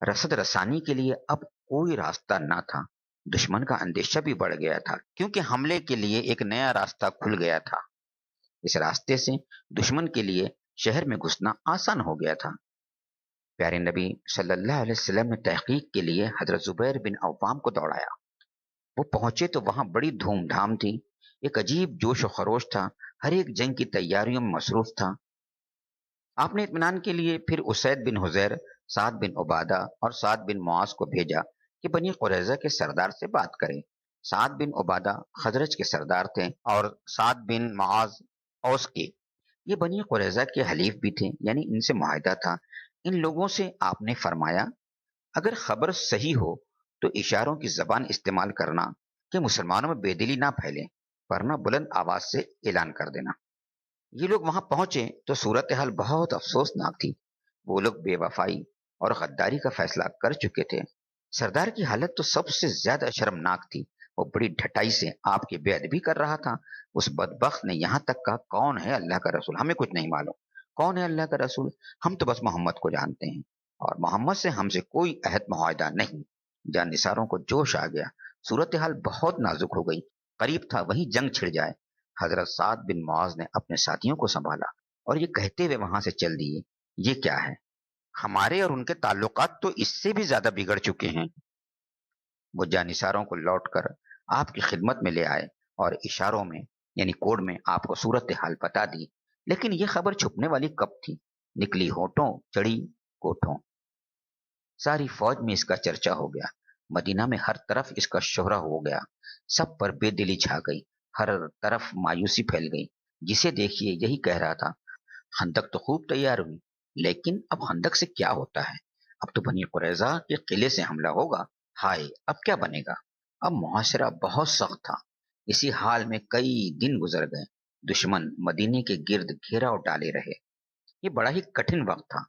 رسد رسانی کے لیے اب کوئی راستہ نہ تھا۔ دشمن کا اندیشہ بھی بڑھ گیا تھا کیونکہ حملے کے لیے ایک نیا راستہ کھل گیا تھا۔ اس راستے سے دشمن کے لیے شہر میں گھسنا آسان ہو گیا تھا۔ پیارے نبی صلی اللہ علیہ وسلم نے تحقیق کے لیے حضرت زبیر بن عوام کو دوڑایا۔ وہ پہنچے تو وہاں بڑی دھوم دھام تھی، ایک عجیب جوش و خروش تھا، ہر ایک جنگ کی تیاریوں میں مصروف تھا۔ آپ نے اطمینان کے لیے پھر اسید بن حضیر، سعد بن عبادہ اور سعد بن معاذ کو بھیجا کہ بنی قریظہ کے سردار سے بات کریں۔ سعد بن عبادہ خزرج کے سردار تھے اور سعد بن معاذ اوس کے۔ یہ بنی قریظہ کے حلیف بھی تھے، یعنی ان سے معاہدہ تھا۔ ان لوگوں سے آپ نے فرمایا اگر خبر صحیح ہو تو اشاروں کی زبان استعمال کرنا کہ مسلمانوں میں بے دلی نہ پھیلے، ورنہ بلند آواز سے اعلان کر دینا۔ یہ لوگ وہاں پہنچے تو صورتحال بہت افسوسناک تھی۔ وہ لوگ بے وفائی اور غداری کا فیصلہ کر چکے تھے۔ سردار کی حالت تو سب سے زیادہ شرمناک تھی۔ وہ بڑی ڈھٹائی سے آپ کی بے ادبی کر رہا تھا۔ اس بدبخت نے یہاں تک کہا کون ہے اللہ کا رسول؟ ہمیں کچھ نہیں معلوم کون ہے اللہ کا رسول، ہم تو بس محمد کو جانتے ہیں اور محمد سے ہم سے کوئی عہد معاہدہ نہیں۔ جان نثاروں کو جوش آ گیا، صورتحال بہت نازک ہو گئی، قریب تھا وہیں جنگ چھڑ جائے۔ حضرت سعد بن معاذ نے اپنے ساتھیوں کو سنبھالا اور یہ کہتے ہوئے وہاں سے چل دیے یہ کیا ہے، ہمارے اور ان کے تعلقات تو اس سے بھی زیادہ بگڑ چکے ہیں۔ وہ جانثاروں کو لوٹ کر آپ کی خدمت میں لے آئے اور اشاروں میں یعنی کوڈ میں آپ کو صورتحال بتا دی، لیکن یہ خبر چھپنے والی کب تھی؟ نکلی ہونٹوں چڑھی کوٹھوں۔ ساری فوج میں اس کا چرچا ہو گیا، مدینہ میں ہر طرف اس کا شہرہ ہو گیا، سب پر بے دلی چھا گئی، ہر طرف مایوسی پھیل گئی۔ جسے دیکھیے یہی کہہ رہا تھا خندق تو خوب تیار ہوئی، لیکن اب خندق سے کیا ہوتا ہے؟ اب تو بنی قریظہ کے قلعے سے حملہ ہوگا، ہائے اب کیا بنے گا؟ اب معاشرہ بہت سخت تھا۔ اسی حال میں کئی دن گزر گئے، دشمن مدینے کے گرد گھیراؤ ڈالے رہے۔ یہ بڑا ہی کٹھن وقت تھا،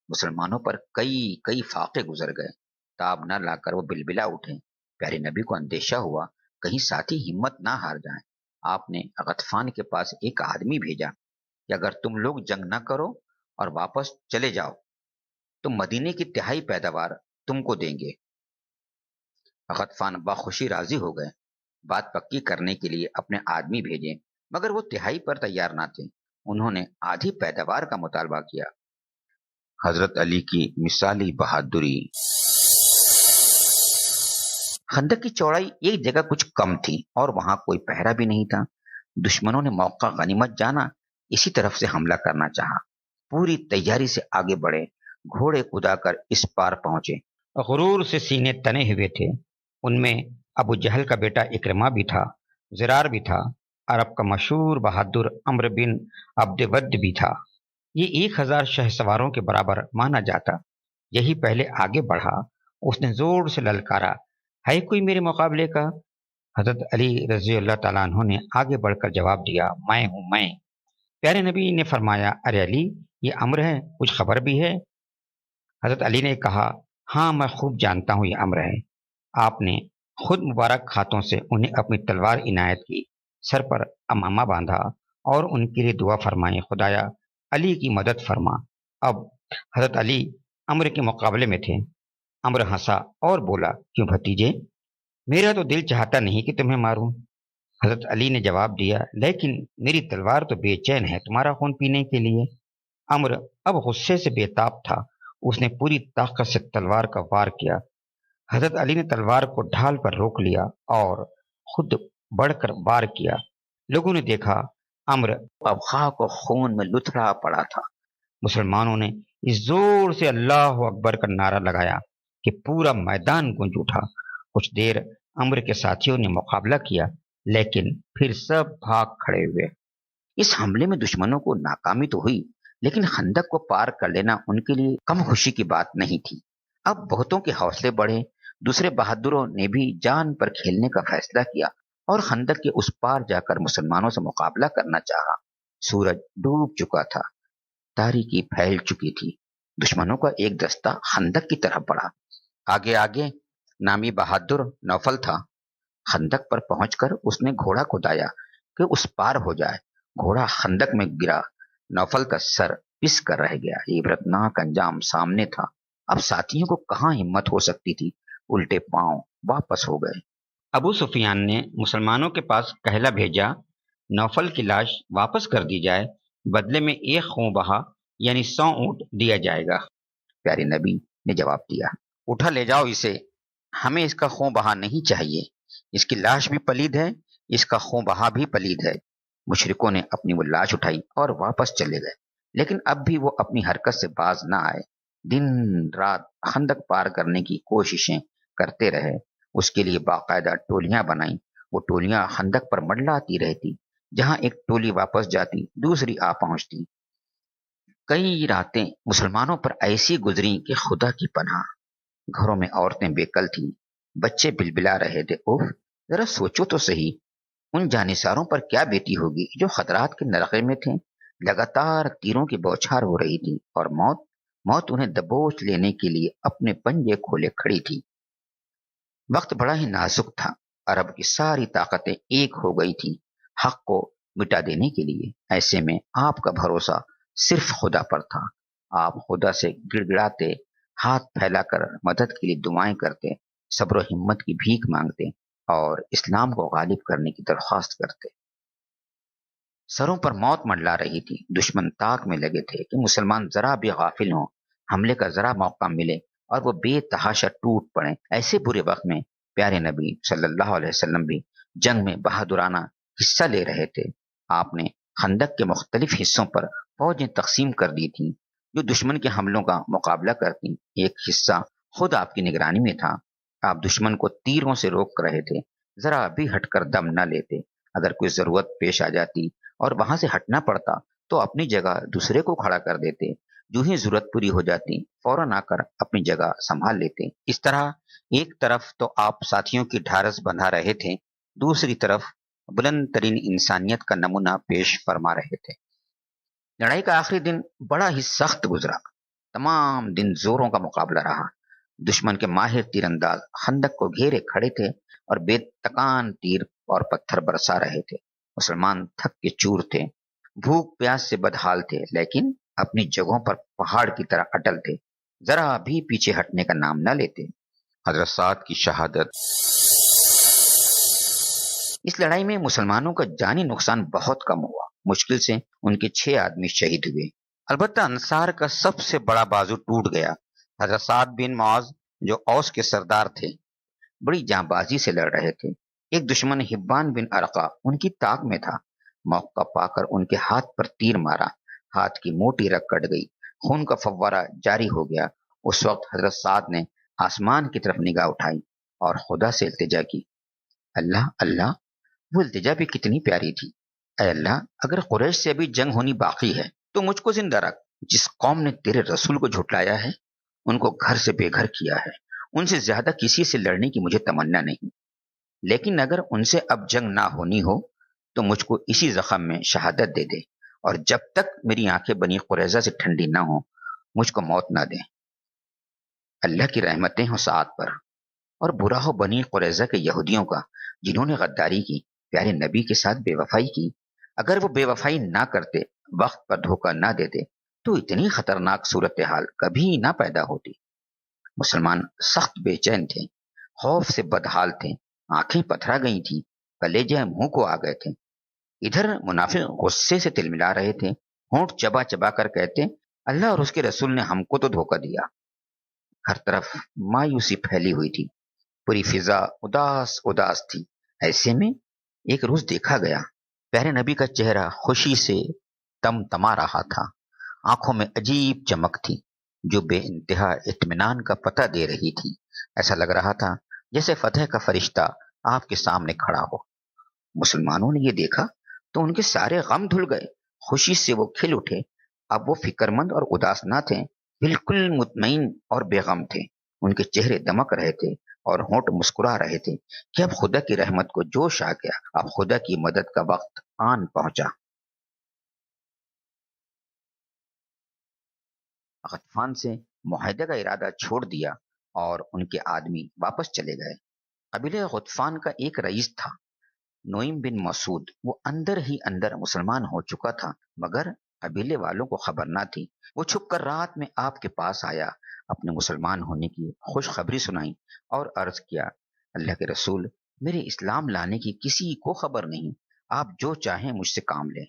مسلمانوں پر کئی فاقے گزر گئے، تاب نہ لا کر وہ بلبلا اٹھے۔ پیارے نبی کو اندیشہ ہوا کہیں ساتھی ہمت نہ ہار جائیں۔ آپ نے غطفان کے پاس ایک آدمی بھیجا کہ اگر تم لوگ جنگ نہ کرو اور واپس چلے جاؤ تو مدینے کی تہائی پیداوار تم کو دیں گے۔ غطفان باخوشی راضی ہو گئے، بات پکی کرنے کے لیے اپنے آدمی بھیجے، مگر وہ تہائی پر تیار نہ تھے۔ انہوں نے آدھی پیداوار کا مطالبہ کیا۔ حضرت علی کی مثالی بہادری۔ خندق کی چوڑائی ایک جگہ کچھ کم تھی اور وہاں کوئی پہرا بھی نہیں تھا۔ دشمنوں نے موقع غنیمت جانا، اسی طرف سے حملہ کرنا چاہا۔ پوری تیاری سے آگے بڑھے، گھوڑے کدا کر اس پار پہنچے۔ غرور سے سینے تنے ہوئے تھے۔ ان میں ابو جہل کا بیٹا اکرمہ بھی تھا، زرار بھی تھا، عرب کا مشہور بہادر عمرو بن عبد ود بھی تھا۔ یہ 1000 شہ سواروں کے برابر مانا جاتا۔ یہی پہلے آگے بڑھا، اس نے زور سے للکارا، ہے کوئی میرے مقابلے کا؟ حضرت علی رضی اللہ تعالیٰ عنہ نے آگے بڑھ کر جواب دیا، میں ہوں میں۔ پیارے نبی نے فرمایا، ارے علی یہ عمرو ہے، کچھ خبر بھی ہے؟ حضرت علی نے کہا، ہاں میں خوب جانتا ہوں یہ عمرو ہے۔ آپ نے خود مبارک ہاتھوں سے انہیں اپنی تلوار عنایت کی، سر پر امامہ باندھا اور ان کے لیے دعا فرمائی، خدایا علی کی مدد فرما۔ اب حضرت علی عمرو کے مقابلے میں تھے۔ عمرو ہنسا اور بولا، کیوں بھتیجے، میرا تو دل چاہتا نہیں کہ تمہیں ماروں۔ حضرت علی نے جواب دیا، لیکن میری تلوار تو بے چین ہے تمہارا خون پینے کے لیے۔ عمرو اب غصے سے بے تاب تھا، اس نے پوری طاقت سے تلوار کا وار کیا۔ حضرت علی نے تلوار کو ڈھال پر روک لیا اور خود بڑھ کر وار کیا۔ لوگوں نے دیکھا عمرو اب خاک و خون میں لتھڑا پڑا تھا۔ مسلمانوں نے اس زور سے اللہ اکبر کا نعرہ لگایا کہ پورا میدان گونج اٹھا۔ کچھ دیر عمرو کے ساتھیوں نے مقابلہ کیا، لیکن پھر سب بھاگ کھڑے ہوئے۔ اس حملے میں دشمنوں کو ناکامی تو ہوئی، لیکن خندق کو پار کر لینا ان کے لیے کم خوشی کی بات نہیں تھی۔ اب بہتوں کے حوصلے بڑھے، دوسرے بہادروں نے بھی جان پر کھیلنے کا فیصلہ کیا اور خندق کے اس پار جا کر مسلمانوں سے مقابلہ کرنا چاہا۔ سورج ڈوب چکا تھا، تاریکی پھیل چکی تھی۔ دشمنوں کا ایک دستہ خندق کی طرف بڑھا۔ آگے آگے نامی بہادر نوفل تھا۔ خندق پر پہنچ کر اس نے گھوڑا کھدایا کہ اس پار ہو جائے۔ گھوڑا خندق میں گرا، نوفل کا سر پس کر رہ گیا۔ یہ عبرتناک انجام سامنے تھا۔ اب ساتھیوں کو کہاں ہمت ہو سکتی تھی، الٹے پاؤں واپس ہو گئے۔ ابو سفیان نے مسلمانوں کے پاس کہلا بھیجا نوفل کی لاش واپس کر دی جائے، بدلے میں 1 خوں بہا یعنی 100 اونٹ دیا جائے گا۔ پیارے نبی نے جواب دیا، اٹھا لے جاؤ اسے، ہمیں اس کا خوں بہا نہیں چاہیے، اس کی لاش بھی پلید ہے، اس کا خوں بہا بھی پلید ہے۔ مشرکوں نے اپنی وہ لاش اٹھائی اور واپس چلے گئے، لیکن اب بھی وہ اپنی حرکت سے باز نہ آئے۔ دن رات خندق پار کرنے کی کوششیں کرتے رہے، اس کے لیے باقاعدہ ٹولیاں بنائیں۔ وہ ٹولیاں خندق پر منڈلاتی رہتی، جہاں ایک ٹولی واپس جاتی دوسری آ پہنچتی۔ کئی راتیں مسلمانوں پر ایسی گزری کہ خدا کی پناہ۔ گھروں میں عورتیں بے کل تھیں، بچے بلبلا رہے تھے۔ اوف، ذرا سوچو تو صحیح، ان جانثاروں پر کیا بیتی ہوگی جو خطرات کے نرغے میں تھے۔ لگاتار تیروں کی بوچھار ہو رہی تھی اور موت انہیں دبوچ لینے کے لیے اپنے پنجے کھولے کھڑی تھی۔ وقت بڑا ہی نازک تھا، عرب کی ساری طاقتیں ایک ہو گئی تھیں حق کو مٹا دینے کے لیے۔ ایسے میں آپ کا بھروسہ صرف خدا پر تھا۔ آپ خدا سے گڑ گڑاتے، ہاتھ پھیلا کر مدد کے لیے دعائیں کرتے، صبر و ہمت کی بھیک مانگتے اور اسلام کو غالب کرنے کی درخواست کرتے۔ سروں پر موت منڈلا رہی تھی، دشمن طاق میں لگے تھے کہ مسلمان ذرا بھی غافل ہوں، حملے کا ذرا موقع ملے اور وہ بے تحاشا ٹوٹ پڑیں۔ ایسے برے وقت میں پیارے نبی صلی اللہ علیہ وسلم بھی جنگ میں بہادرانہ حصہ لے رہے تھے۔ آپ نے خندق کے مختلف حصوں پر فوجیں تقسیم کر دی تھیں جو دشمن کے حملوں کا مقابلہ کرتی۔ ایک حصہ خود آپ کی نگرانی میں تھا۔ آپ دشمن کو تیروں سے روک رہے تھے، ذرا بھی ہٹ کر دم نہ لیتے۔ اگر کوئی ضرورت پیش آ جاتی اور وہاں سے ہٹنا پڑتا تو اپنی جگہ دوسرے کو کھڑا کر دیتے۔ جو ہی ضرورت پوری ہو جاتی فوراً آ کر اپنی جگہ سنبھال لیتے۔ اس طرح ایک طرف تو آپ ساتھیوں کی ڈھارس بندھا رہے تھے، دوسری طرف بلند ترین انسانیت کا نمونہ پیش فرما رہے تھے۔ لڑائی کا آخری دن بڑا ہی سخت گزرا۔ تمام دن زوروں کا مقابلہ رہا۔ دشمن کے ماہر تیر انداز خندق کو گھیرے کھڑے تھے اور بے تکان تیر اور پتھر برسا رہے تھے۔ مسلمان تھک کے چور تھے، بھوک پیاس سے بدحال تھے، لیکن اپنی جگہوں پر پہاڑ کی طرح اٹل تھے، ذرا بھی پیچھے ہٹنے کا نام نہ لیتے۔ حضرت سعد کی شہادت۔ اس لڑائی میں مسلمانوں کا جانی نقصان بہت کم ہوا، مشکل سے ان کے 6 آدمی شہید ہوئے۔ البتہ انصار کا سب سے بڑا بازو ٹوٹ گیا۔ حضرت سعد بن معاذ جو اوس کے سردار تھے، بڑی جاں بازی سے لڑ رہے تھے۔ ایک دشمن حبان بن ارقا ان کی طاق میں تھا، موقع پا کر ان کے ہاتھ پر تیر مارا، ہاتھ کی موٹی رگ کٹ گئی، خون کا فوارہ جاری ہو گیا۔ اس وقت حضرت سعد نے آسمان کی طرف نگاہ اٹھائی اور خدا سے التجا کی۔ اللہ اللہ، وہ التجا بھی کتنی پیاری تھی۔ اے اللہ، اگر قریش سے ابھی جنگ ہونی باقی ہے تو مجھ کو زندہ رکھ۔ جس قوم نے تیرے رسول کو جھٹلایا ہے، ان کو گھر سے بے گھر کیا ہے، ان سے زیادہ کسی سے لڑنے کی مجھے تمنا نہیں، لیکن اگر ان سے اب جنگ نہ ہونی ہو تو مجھ کو اسی زخم میں شہادت دے دے، اور جب تک میری آنکھیں بنی قریظہ سے ٹھنڈی نہ ہوں مجھ کو موت نہ دے۔ اللہ کی رحمتیں ہوں سعد پر، اور برا ہو بنی قریظہ کے یہودیوں کا جنہوں نے غداری کی، پیارے نبی کے ساتھ بے وفائی کی۔ اگر وہ بے وفائی نہ کرتے، وقت پر دھوکہ نہ دیتے تو اتنی خطرناک صورتحال کبھی نہ پیدا ہوتی۔ مسلمان سخت بے چین تھے، خوف سے بدحال تھے، آنکھیں پتھرا گئی تھیں، کلیجے منہ کو آ گئے تھے۔ ادھر منافق غصے سے تلملا رہے تھے، ہونٹ چبا چبا کر کہتے، اللہ اور اس کے رسول نے ہم کو تو دھوکہ دیا۔ ہر طرف مایوسی پھیلی ہوئی تھی، پوری فضا اداس اداس تھی۔ ایسے میں ایک روز دیکھا گیا، پیارے نبی کا چہرہ خوشی سے تما رہا تھا، آنکھوں میں عجیب چمک تھی جو بے انتہا اطمینان کا پتہ دے رہی تھی۔ ایسا لگ رہا تھا جیسے فتح کا فرشتہ آپ کے سامنے کھڑا ہو۔ مسلمانوں نے یہ دیکھا تو ان کے سارے غم دھل گئے، خوشی سے وہ کھل اٹھے۔ اب وہ فکر مند اور اداس نہ تھے، بالکل مطمئن اور بے غم تھے۔ ان کے چہرے دمک رہے تھے اور ہونٹ مسکرا رہے تھے کہ اب خدا کی رحمت کو جوش آ گیا، اب خدا کی مدد کا وقت آن پہنچا۔ غطفان سے معاہدے کا ارادہ چھوڑ دیا اور ان کے آدمی واپس چلے گئے۔ قبیلہ غطفان کا ایک رئیس تھا، نعیم بن مسعود۔ وہ اندر ہی اندر مسلمان ہو چکا تھا، مگر قبیلے والوں کو خبر نہ تھی۔ وہ چھپ کر رات میں آپ کے پاس آیا، اپنے مسلمان ہونے کی خوشخبری سنائی اور عرض کیا، اللہ کے رسول، میرے اسلام لانے کی کسی کو خبر نہیں، آپ جو چاہیں مجھ سے کام لیں۔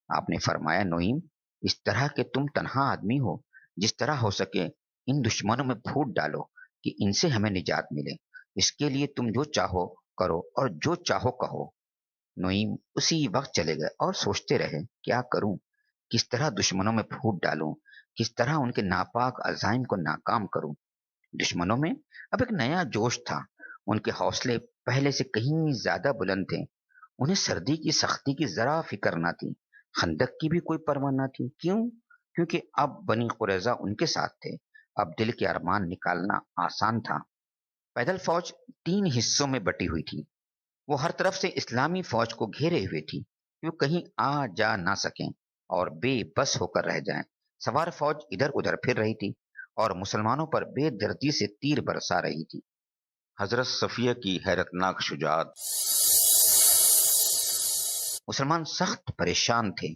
آپ نے فرمایا، نعیم، اس طرح کہ تم تنہا آدمی ہو، جس طرح ہو سکے ان دشمنوں میں پھوٹ ڈالو کہ ان سے ہمیں نجات ملے، اس کے لیے تم جو چاہو کرو اور جو چاہو کہو۔ نعیم اسی وقت چلے گئے اور سوچتے رہے، کیا کروں، کس طرح دشمنوں میں پھوٹ ڈالوں، کس طرح ان کے ناپاک عزائم کو ناکام کروں۔ دشمنوں میں اب ایک نیا جوش تھا، ان کے حوصلے پہلے سے کہیں زیادہ بلند تھے، انہیں سردی کی سختی کی ذرا فکر نہ تھی، خندق کی بھی کوئی پرواہ نہ تھی۔ کیوں؟ کیونکہ اب بنی قریظہ ان کے ساتھ تھے، اب دل کے ارمان نکالنا آسان تھا۔ پیدل فوج 3 حصوں میں بٹی ہوئی تھی، وہ ہر طرف سے اسلامی فوج کو گھیرے ہوئے تھی کہ وہ کہیں آ جا نہ سکیں اور بے بس ہو کر رہ جائیں۔ سوار فوج ادھر ادھر پھر رہی تھی اور مسلمانوں پر بے دردی سے تیر برسا رہی تھی۔ حضرت صفیہ کی حیرتناک شجاعت۔ مسلمان سخت پریشان تھے،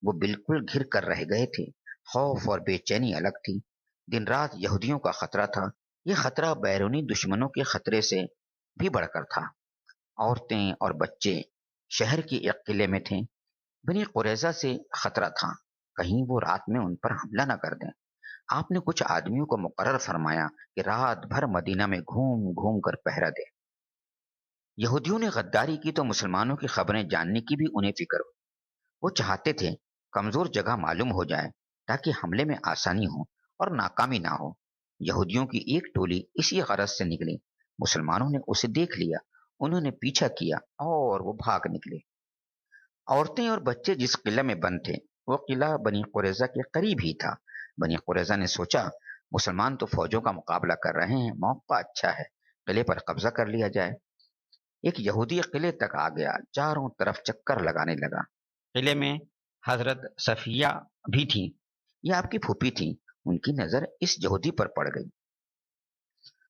وہ بالکل گھر کر رہ گئے تھے، خوف اور بے چینی الگ تھی۔ دن رات یہودیوں کا خطرہ تھا، یہ خطرہ بیرونی دشمنوں کے خطرے سے بھی بڑھ کر تھا۔ عورتیں اور بچے شہر کے ایک قلعے میں تھے، بنی قریظہ سے خطرہ تھا کہیں وہ رات میں ان پر حملہ نہ کر دیں۔ آپ نے کچھ آدمیوں کو مقرر فرمایا کہ رات بھر مدینہ میں گھوم گھوم کر پہرا دے۔ یہودیوں نے غداری کی تو مسلمانوں کی خبریں جاننے کی بھی انہیں فکر ہو۔ وہ چاہتے تھے کمزور جگہ معلوم ہو جائے تاکہ حملے میں آسانی ہو اور ناکامی نہ ہو۔ یہودیوں کی ایک ٹولی اسی غرض سے نکلی، مسلمانوں نے اسے دیکھ لیا، انہوں نے پیچھا کیا اور وہ بھاگ نکلے۔ عورتیں اور بچے جس قلعہ میں بند تھے وہ قلعہ بنی قریظہ کے قریب ہی تھا۔ بنی قریظہ نے سوچا مسلمان تو فوجوں کا مقابلہ کر رہے ہیں، موقع اچھا ہے، قلعے پر قبضہ کر لیا جائے۔ ایک یہودی قلعے تک آ گیا، چاروں طرف چکر لگانے لگا۔ قلعے میں حضرت صفیہ بھی تھی، یہ آپ کی پھوپھی تھی، ان کی نظر اس یہودی پر پڑ گئی۔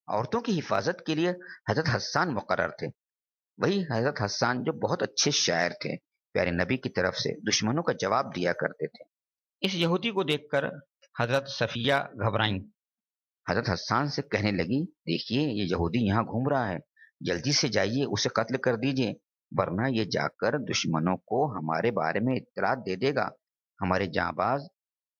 عورتوں کی حفاظت کے لیے حضرت حسان مقرر تھے، وہی حضرت حسان جو بہت اچھے شاعر تھے، پیارے نبی کی طرف سے دشمنوں کا جواب دیا کرتے تھے۔ اس یہودی کو دیکھ کر حضرت صفیہ گھبرائیں، حضرت حسان سے کہنے لگی، دیکھیے یہ یہودی یہاں گھوم رہا ہے، جلدی سے جائیے اسے قتل کر دیجیے، ورنہ یہ جا کر دشمنوں کو ہمارے بارے میں اطلاع دے دے گا۔ ہمارے جانباز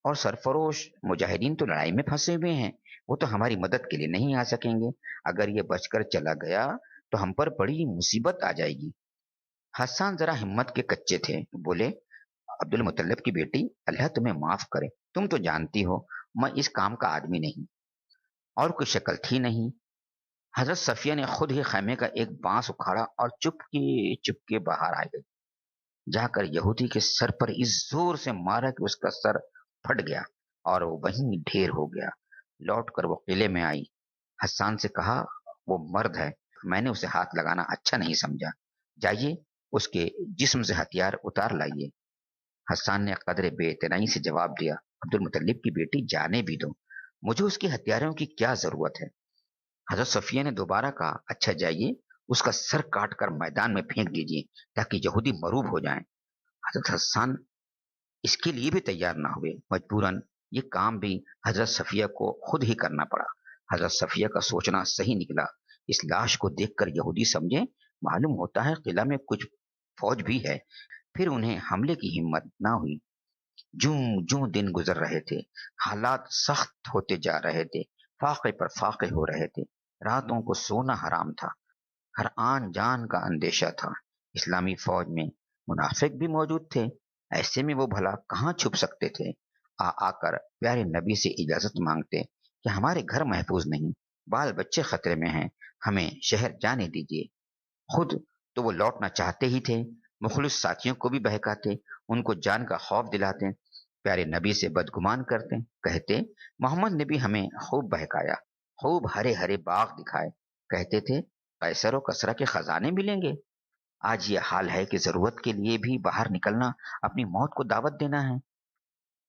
اور سرفروش مجاہدین تو لڑائی میں پھنسے ہوئے ہیں، وہ تو ہماری مدد کے لیے نہیں آ سکیں گے، اگر یہ بچ کر چلا گیا تو ہم پر بڑی مصیبت آ جائے گی۔ حسان ذرا ہمت کے کچے تھے، بولے، عبد المطلب کی بیٹی، اللہ تمہیں معاف کرے، تم تو جانتی ہو میں اس کام کا آدمی نہیں، اور کوئی شکل تھی نہیں۔ حضرت صفیہ نے خود ہی خیمے کا ایک بانس اکھاڑا اور چپ کے باہر آ گئی، جا کر یہودی کے سر پر اس زور سے مارا کہ اس کا سر پھٹ گیا اور وہ وہیں ڈھیر ہو گیا۔ لوٹ کر وہ قلعے میں آئی، حسان سے کہا، وہ مرد ہے، میں نے اسے ہاتھ لگانا اچھا نہیں سمجھا، جائیے اس کے جسم سے ہتھیار اتار لائیے۔ حسان نے قدر بے اعتنائی سے جواب دیا، عبد المطلب کی بیٹی جانے بھی دو، مجھے اس کے ہتھیاروں کی کیا ضرورت ہے۔ حضرت صفیہ نے دوبارہ کہا، اچھا جائیے اس کا سر کاٹ کر میدان میں پھینک دیجیے تاکہ یہودی مروب ہو جائیں۔ حضرت حسان اس کے لیے بھی تیار نہ ہوئے، مجبوراً یہ کام بھی حضرت صفیہ کو خود ہی کرنا پڑا۔ حضرت صفیہ کا سوچنا صحیح نکلا، اس لاش کو دیکھ کر یہودی سمجھے معلوم ہوتا ہے قلعہ میں کچھ فوج بھی ہے، پھر انہیں حملے کی ہمت نہ ہوئی۔ جوں جوں دن گزر رہے تھے، حالات سخت ہوتے جا رہے تھے، فاقے پر فاقے ہو رہے تھے، راتوں کو سونا حرام تھا، ہر آن جان کا اندیشہ تھا۔ اسلامی فوج میں منافق بھی موجود تھے، ایسے میں وہ بھلا کہاں چھپ سکتے تھے؟ آ کر پیارے نبی سے اجازت مانگتے کہ ہمارے گھر محفوظ نہیں، بال بچے خطرے میں ہیں، ہمیں شہر جانے دیجیے۔ خود تو وہ لوٹنا چاہتے ہی تھے، مخلص ساتھیوں کو بھی بہکاتے، ان کو جان کا خوف دلاتے، پیارے نبی سے بدگمان کرتے، کہتے محمد نے بھی ہمیں خوب بہکایا، خوب ہرے ہرے باغ دکھائے، کہتے تھے قیصر و کسرا کے خزانے ملیں گے۔ آج یہ حال ہے کہ ضرورت کے لیے بھی باہر نکلنا اپنی موت کو دعوت دینا ہے۔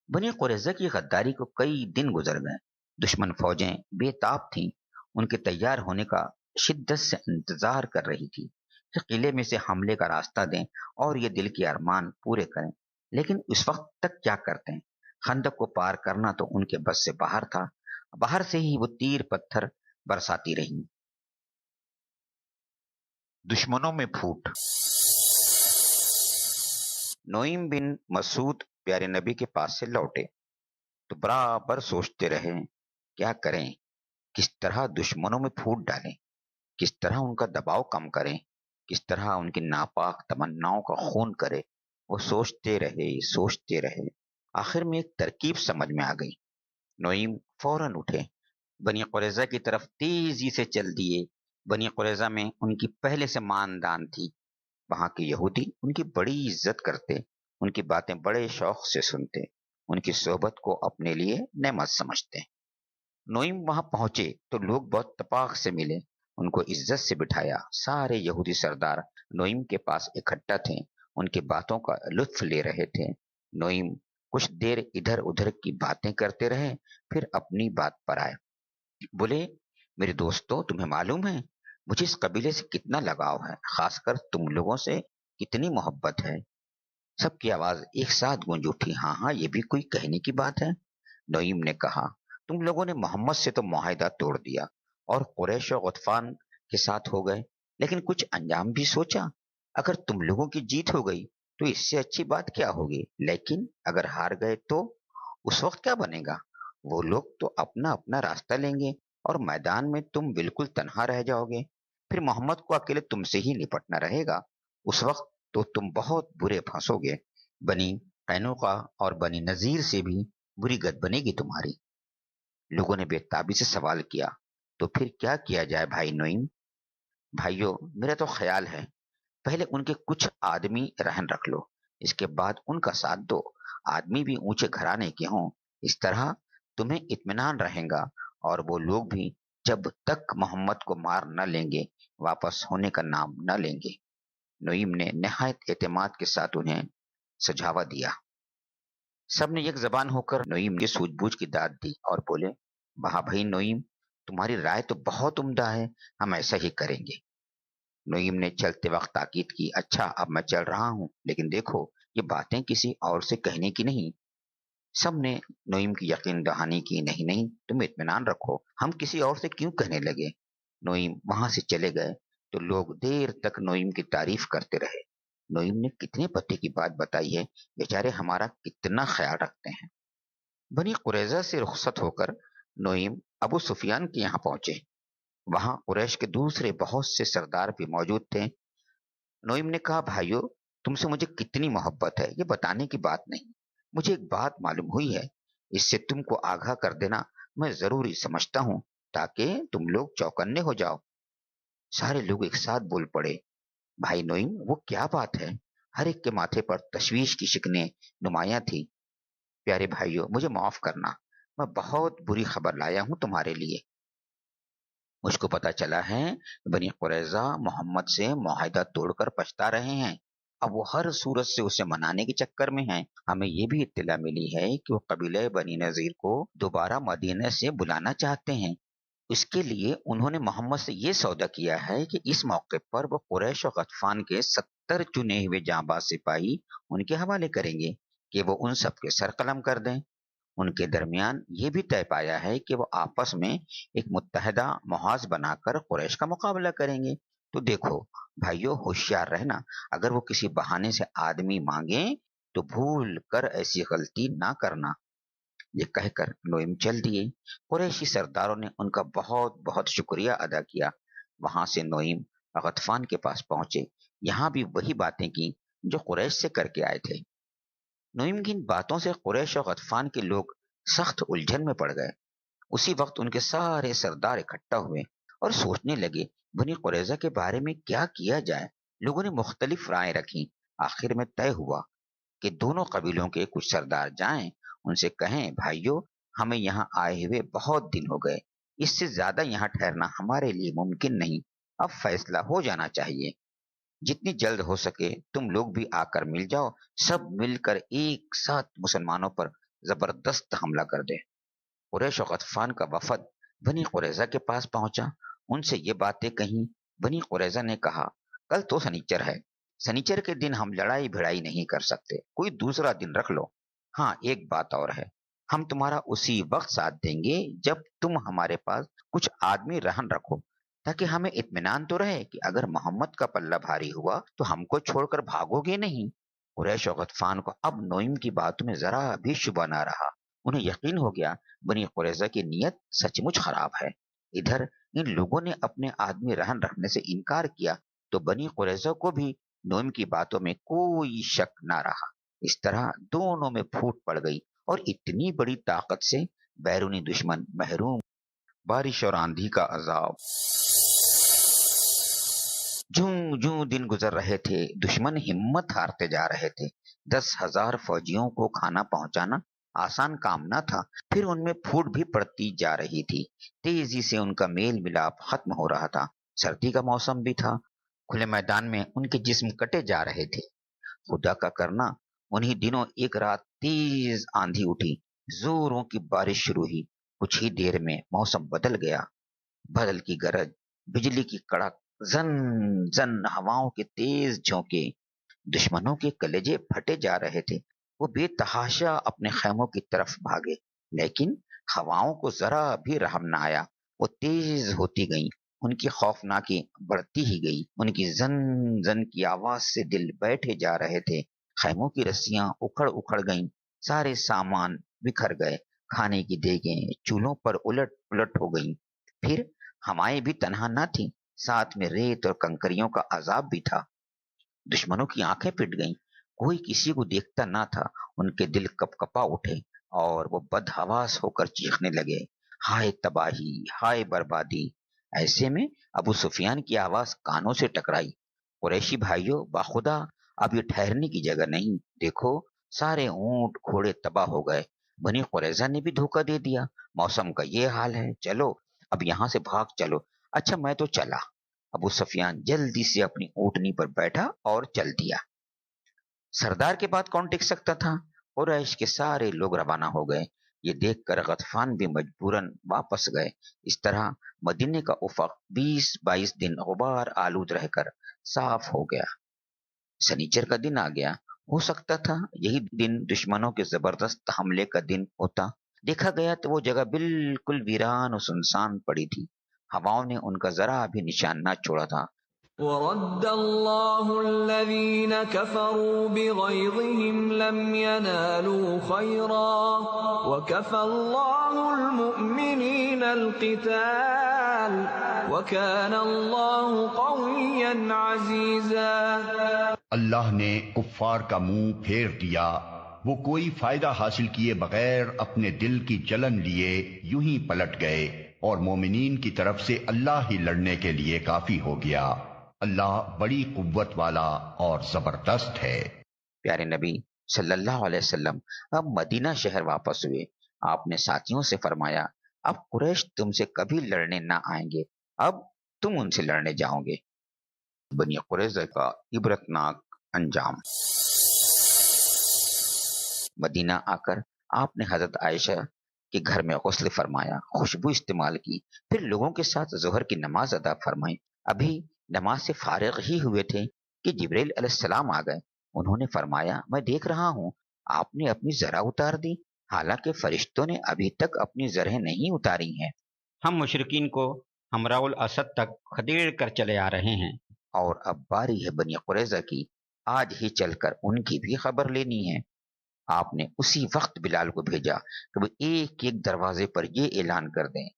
بنی قریظہ کی غداری کو کئی دن گزر گئے، دشمن فوجیں بے تاب تھیں، ان کے تیار ہونے کا شدت سے انتظار کر رہی تھی کہ قلعے میں سے حملے کا راستہ دیں اور یہ دل کے ارمان پورے کریں۔ لیکن اس وقت تک کیا کرتے ہیں؟ خندق کو پار کرنا تو ان کے بس سے باہر تھا، باہر سے ہی وہ تیر پتھر برساتی رہیں۔ دشمنوں میں پھوٹ۔ نعیم بن مسعود پیارے نبی کے پاس سے لوٹے تو برابر سوچتے رہے کیا کریں، کس طرح دشمنوں میں پھوٹ ڈالیں، کس طرح ان کا دباؤ کم کریں، کس طرح ان کی ناپاک تمناؤں کا خون کرے۔ وہ سوچتے رہے، آخر میں ایک ترکیب سمجھ میں آ گئی۔ نعیم فوراً اٹھے، بنی قریظہ کی طرف تیزی سے چل دیے۔ بنی قریظہ میں ان کی پہلے سے ماندان تھی، وہاں کے یہودی ان کی بڑی عزت کرتے، ان کی باتیں بڑے شوق سے سنتے، ان کی صحبت کو اپنے لیے نعمت سمجھتے۔ نعیم وہاں پہنچے تو لوگ بہت اتفاق سے ملے، ان کو عزت سے بٹھایا۔ سارے یہودی سردار نعیم کے پاس اکٹھا تھے، ان کی باتوں کا لطف لے رہے تھے۔ نعیم کچھ دیر ادھر ادھر کی باتیں کرتے رہے، پھر اپنی بات پر آئے۔ بولے، میرے دوستو، تمہیں معلوم ہے مجھے اس قبیلے سے کتنا لگاؤ ہے، خاص کر تم لوگوں سے کتنی محبت ہے۔ سب کی آواز ایک ساتھ گونج اٹھی، ہاں ہاں، یہ بھی کوئی کہنے کی بات ہے۔ نعیم نے کہا، تم لوگوں نے محمد سے تو معاہدہ توڑ دیا اور قریش و غطفان کے ساتھ ہو گئے، لیکن کچھ انجام بھی سوچا؟ اگر تم لوگوں کی جیت ہو گئی تو اس سے اچھی بات کیا ہوگی، لیکن اگر ہار گئے تو اس وقت کیا بنے گا؟ وہ لوگ تو اپنا اپنا راستہ لیں گے اور میدان میں تم بالکل تنہا رہ جاؤ گے، پھر محمد کو اکیلے تم سے ہی نپٹنا رہے گا۔ اس وقت تو تم بہت برے پھنسو گے، بنی قینوقا اور بنی نذیر سے بھی بری گت بنے گی تمہاری۔ لوگوں نے بے تابی سے سوال کیا، تو پھر کیا کیا جائے بھائی نعیم؟ بھائیو، میرا تو خیال ہے پہلے ان کے کچھ آدمی رہن رکھ لو، اس کے بعد ان کا ساتھ دو، آدمی بھی اونچے گھرانے کے ہوں، اس طرح تمہیں اطمینان رہے گا اور وہ لوگ بھی جب تک محمد کو مار نہ لیں گے واپس ہونے کا نام نہ لیں گے۔ نعیم نے نہایت اعتماد کے ساتھ انہیں سجھاوا دیا۔ سب نے یک زبان ہو کر نعیم کی سوجھ بوجھ کی داد دی اور بولے، واہ بھائی نعیم، تمہاری رائے تو بہت عمدہ ہے، ہم ایسا ہی کریں گے۔ نعیم نے چلتے وقت تاکید کی، اچھا اب میں چل رہا ہوں، لیکن دیکھو یہ باتیں کسی اور سے کہنے کی نہیں۔ سب نے نعیم کی یقین دہانی کی، نہیں نہیں، تم اطمینان رکھو، ہم کسی اور سے کیوں کہنے لگے۔ نعیم وہاں سے چلے گئے تو لوگ دیر تک نعیم کی تعریف کرتے رہے۔ نعیم نے کتنے پتے کی بات بتائی ہے، بیچارے ہمارا کتنا خیال رکھتے ہیں۔ بنی قریظہ سے رخصت ہو کر نعیم ابو سفیان کے یہاں پہنچے، وہاں قریش کے دوسرے بہت سے سردار بھی موجود تھے۔ نعیم نے کہا، بھائیو، تم سے مجھے کتنی محبت ہے یہ بتانے کی بات نہیں، مجھے ایک بات معلوم ہوئی ہے، اس سے تم کو آگاہ کر دینا میں ضروری سمجھتا ہوں تاکہ تم لوگ چوکنے ہو جاؤ۔ سارے لوگ ایک ساتھ بول پڑے، بھائی نعیم، وہ کیا بات ہے؟ ہر ایک کے ماتھے پر تشویش کی شکنیں نمایاں تھی۔ پیارے بھائیو، مجھے معاف کرنا، میں بہت بری خبر لایا ہوں تمہارے لیے۔ مجھ کو پتا چلا ہے بنی قریظہ محمد سے معاہدہ توڑ کر پچھتا رہے ہیں، اب وہ ہر صورت سے اسے منانے کے چکر میں ہیں۔ ہمیں یہ بھی اطلاع ملی ہے کہ وہ قبیلہ بنی نذیر کو دوبارہ مدینہ سے بلانا چاہتے ہیں، اس کے لیے انہوں نے محمد سے یہ سودا کیا ہے کہ اس موقع پر وہ قریش و غطفان کے 70 چنے ہوئے جانباز سپاہی ان کے حوالے کریں گے کہ وہ ان سب کے سر قلم کر دیں۔ ان کے درمیان یہ بھی طے پایا ہے کہ وہ آپس میں ایک متحدہ محاذ بنا کر قریش کا مقابلہ کریں گے۔ تو دیکھو بھائیو، ہوشیار رہنا، اگر وہ کسی بہانے سے آدمی مانگیں تو بھول کر ایسی غلطی نہ کرنا۔ یہ کہہ کر نعیم چل دیے۔ قریشی سرداروں نے ان کا بہت بہت شکریہ ادا کیا۔ وہاں سے نعیم غطفان کے پاس پہنچے، یہاں بھی وہی باتیں کی جو قریش سے کر کے آئے تھے۔ نعیم کی ان باتوں سے قریش و غطفان کے لوگ سخت الجھن میں پڑ گئے۔ اسی وقت ان کے سارے سردار اکٹھا ہوئے اور سوچنے لگے بنی قریظہ کے بارے میں کیا کیا جائے۔ لوگوں نے مختلف رائے رکھی، آخر میں طے ہوا کہ دونوں قبیلوں کے کچھ سردار جائیں، ان سے کہیں، بھائیو، ہمیں یہاں آئے ہوئے بہت دن ہو گئے، اس سے زیادہ یہاں ٹھہرنا ہمارے لیے ممکن نہیں، اب فیصلہ ہو جانا چاہیے، جتنی جلد ہو سکے تم لوگ بھی آ کر مل جاؤ، سب مل کر ایک ساتھ مسلمانوں پر زبردست حملہ کر دیں۔ قریش و غطفان کا وفد بنی قریظہ کے پاس پہنچا، ان سے یہ باتیں کہیں۔ بنی قریظہ نے کہا، کل تو سنیچر ہے، سنیچر کے دن ہم لڑائی بھڑائی نہیں کر سکتے، کوئی دوسرا دن رکھ لو۔ ہاں ایک بات اور ہے، ہم تمہارا اسی وقت ساتھ دیں گے جب تم ہمارے پاس کچھ آدمی رہن رکھو، تاکہ ہمیں اطمینان تو رہے کہ اگر محمد کا پلہ بھاری ہوا تو ہم کو چھوڑ کر بھاگو گے نہیں۔ قریش و غطفان کو اب نعیم کی باتوں میں ذرا بھی شبہ نہ رہا، انہیں یقین ہو گیا بنی قریظہ کی نیت سچ مچ خراب ہے۔ ادھر ان لوگوں نے اپنے آدمی رہن رکھنے سے انکار کیا تو بنی قریظہ کو بھی نعیم کی باتوں میں کوئی شک نہ رہا۔ اس طرح دونوں میں پھوٹ پڑ گئی اور اتنی بڑی طاقت سے بیرونی دشمن محروم۔ بارش اور آندھی کا عذاب۔ جوں جوں دن گزر رہے تھے دشمن ہمت ہارتے جا رہے تھے۔ 10,000 فوجیوں کو کھانا پہنچانا آسان کام نہ تھا، پھر ان میں پھوٹ بھی پڑتی جا رہی تھی، تیزی سے ان کا میل ملاپ ختم ہو رہا تھا۔ سردی کا موسم بھی تھا، کھلے میدان میں ان کے جسم کٹے جا رہے تھے۔ خدا کا کرنا انہی دنوں ایک رات تیز آندھی اٹھی، زوروں کی بارش شروع ہوئی، کچھ ہی دیر میں موسم بدل گیا۔ بادل کی گرج، بجلی کی کڑک، زن زن ہواؤں کے تیز جھونکے، دشمنوں کے کلیجے پھٹے جا رہے تھے۔ وہ بے تحاشا اپنے خیموں کی طرف بھاگے، لیکن ہواؤں کو ذرا بھی رحم نہ آیا، وہ تیز ہوتی گئیں، ان کی خوفناکی بڑھتی ہی گئی، ان کی زن زن کی آواز سے دل بیٹھے جا رہے تھے۔ خیموں کی رسیاں اکھڑ اکھڑ گئیں، سارے سامان بکھر گئے، کھانے کی دیگیں چولہوں پر الٹ پلٹ ہو گئیں۔ پھر ہمائیں بھی تنہا نہ تھیں، ساتھ میں ریت اور کنکریوں کا عذاب بھی تھا۔ دشمنوں کی آنکھیں پٹ گئیں، کوئی کسی کو دیکھتا نہ تھا، ان کے دل کپ کپا اٹھے اور وہ بدحواس ہو کر چیخنے لگے، ہائے تباہی، ہائے بربادی۔ ایسے میں ابو سفیان کی آواز کانوں سے ٹکرائی، قریشی بھائیوں باخدا اب یہ ٹھہرنے کی جگہ نہیں، دیکھو سارے اونٹ گھوڑے تباہ ہو گئے، بنی قریظہ نے بھی دھوکہ دے دیا، موسم کا یہ حال ہے، چلو اب یہاں سے بھاگ چلو۔ اچھا میں تو چلا۔ ابو سفیان جلدی سے اپنی اونٹنی پر بیٹھا اور چل دیا۔ سردار کے بعد کون ٹک سکتا تھا؟ قریش کے سارے لوگ روانہ ہو گئے، یہ دیکھ کر غطفان بھی مجبوراً واپس گئے۔ اس طرح مدینے کا افق 20-22 دن غبار آلود رہ کر صاف ہو گیا۔ سنیچر کا دن آ گیا، ہو سکتا تھا یہی دن دشمنوں کے زبردست حملے کا دن ہوتا۔ دیکھا گیا تو وہ جگہ بالکل ویران و سنسان پڑی تھی، ہواؤں نے ان کا ذرا بھی نشان نہ چھوڑا تھا۔ وَرَدَّ اللَّهُ الَّذِينَ كَفَرُوا بِغَيْظِهِمْ لَمْ يَنَالُوا خَيْرًا وَكَفَى اللَّهُ الْمُؤْمِنِينَ الْقِتَالَ وَكَانَ اللَّهُ قَوِيًّا عَزِيزًا۔ اللہ نے کفار کا منہ پھیر دیا، وہ کوئی فائدہ حاصل کیے بغیر اپنے دل کی جلن لیے یوں ہی پلٹ گئے، اور مومنین کی طرف سے اللہ ہی لڑنے کے لیے کافی ہو گیا۔ اللہ بڑی قوت والا اور زبردست ہے۔ پیارے نبی صلی اللہ علیہ وسلم اب مدینہ شہر واپس ہوئے۔ آپ نے ساتھیوں سے فرمایا، اب قریش تم سے کبھی لڑنے نہ آئیں گے، اب تم ان سے لڑنے جاؤ گے۔ بنی قریظہ کا عبرتناک انجام۔ مدینہ آ کر آپ نے حضرت عائشہ کے گھر میں غسل فرمایا، خوشبو استعمال کی، پھر لوگوں کے ساتھ ظہر کی نماز ادا فرمائی۔ ابھی نماز سے فارغ ہی ہوئے تھے کہ جبرائیل علیہ السلام آ گئے۔ انہوں نے فرمایا، میں دیکھ رہا ہوں آپ نے اپنی زرہ اتار دی، حالانکہ فرشتوں نے ابھی تک اپنی زرہیں نہیں اتاری ہیں۔ ہم مشرکین کو ہمراہ الاسد تک کھدیڑ کر چلے آ رہے ہیں، اور اب باری ہے بنی قریظہ کی، آج ہی چل کر ان کی بھی خبر لینی ہے۔ آپ نے اسی وقت بلال کو بھیجا کہ وہ ایک ایک دروازے پر یہ اعلان کر دیں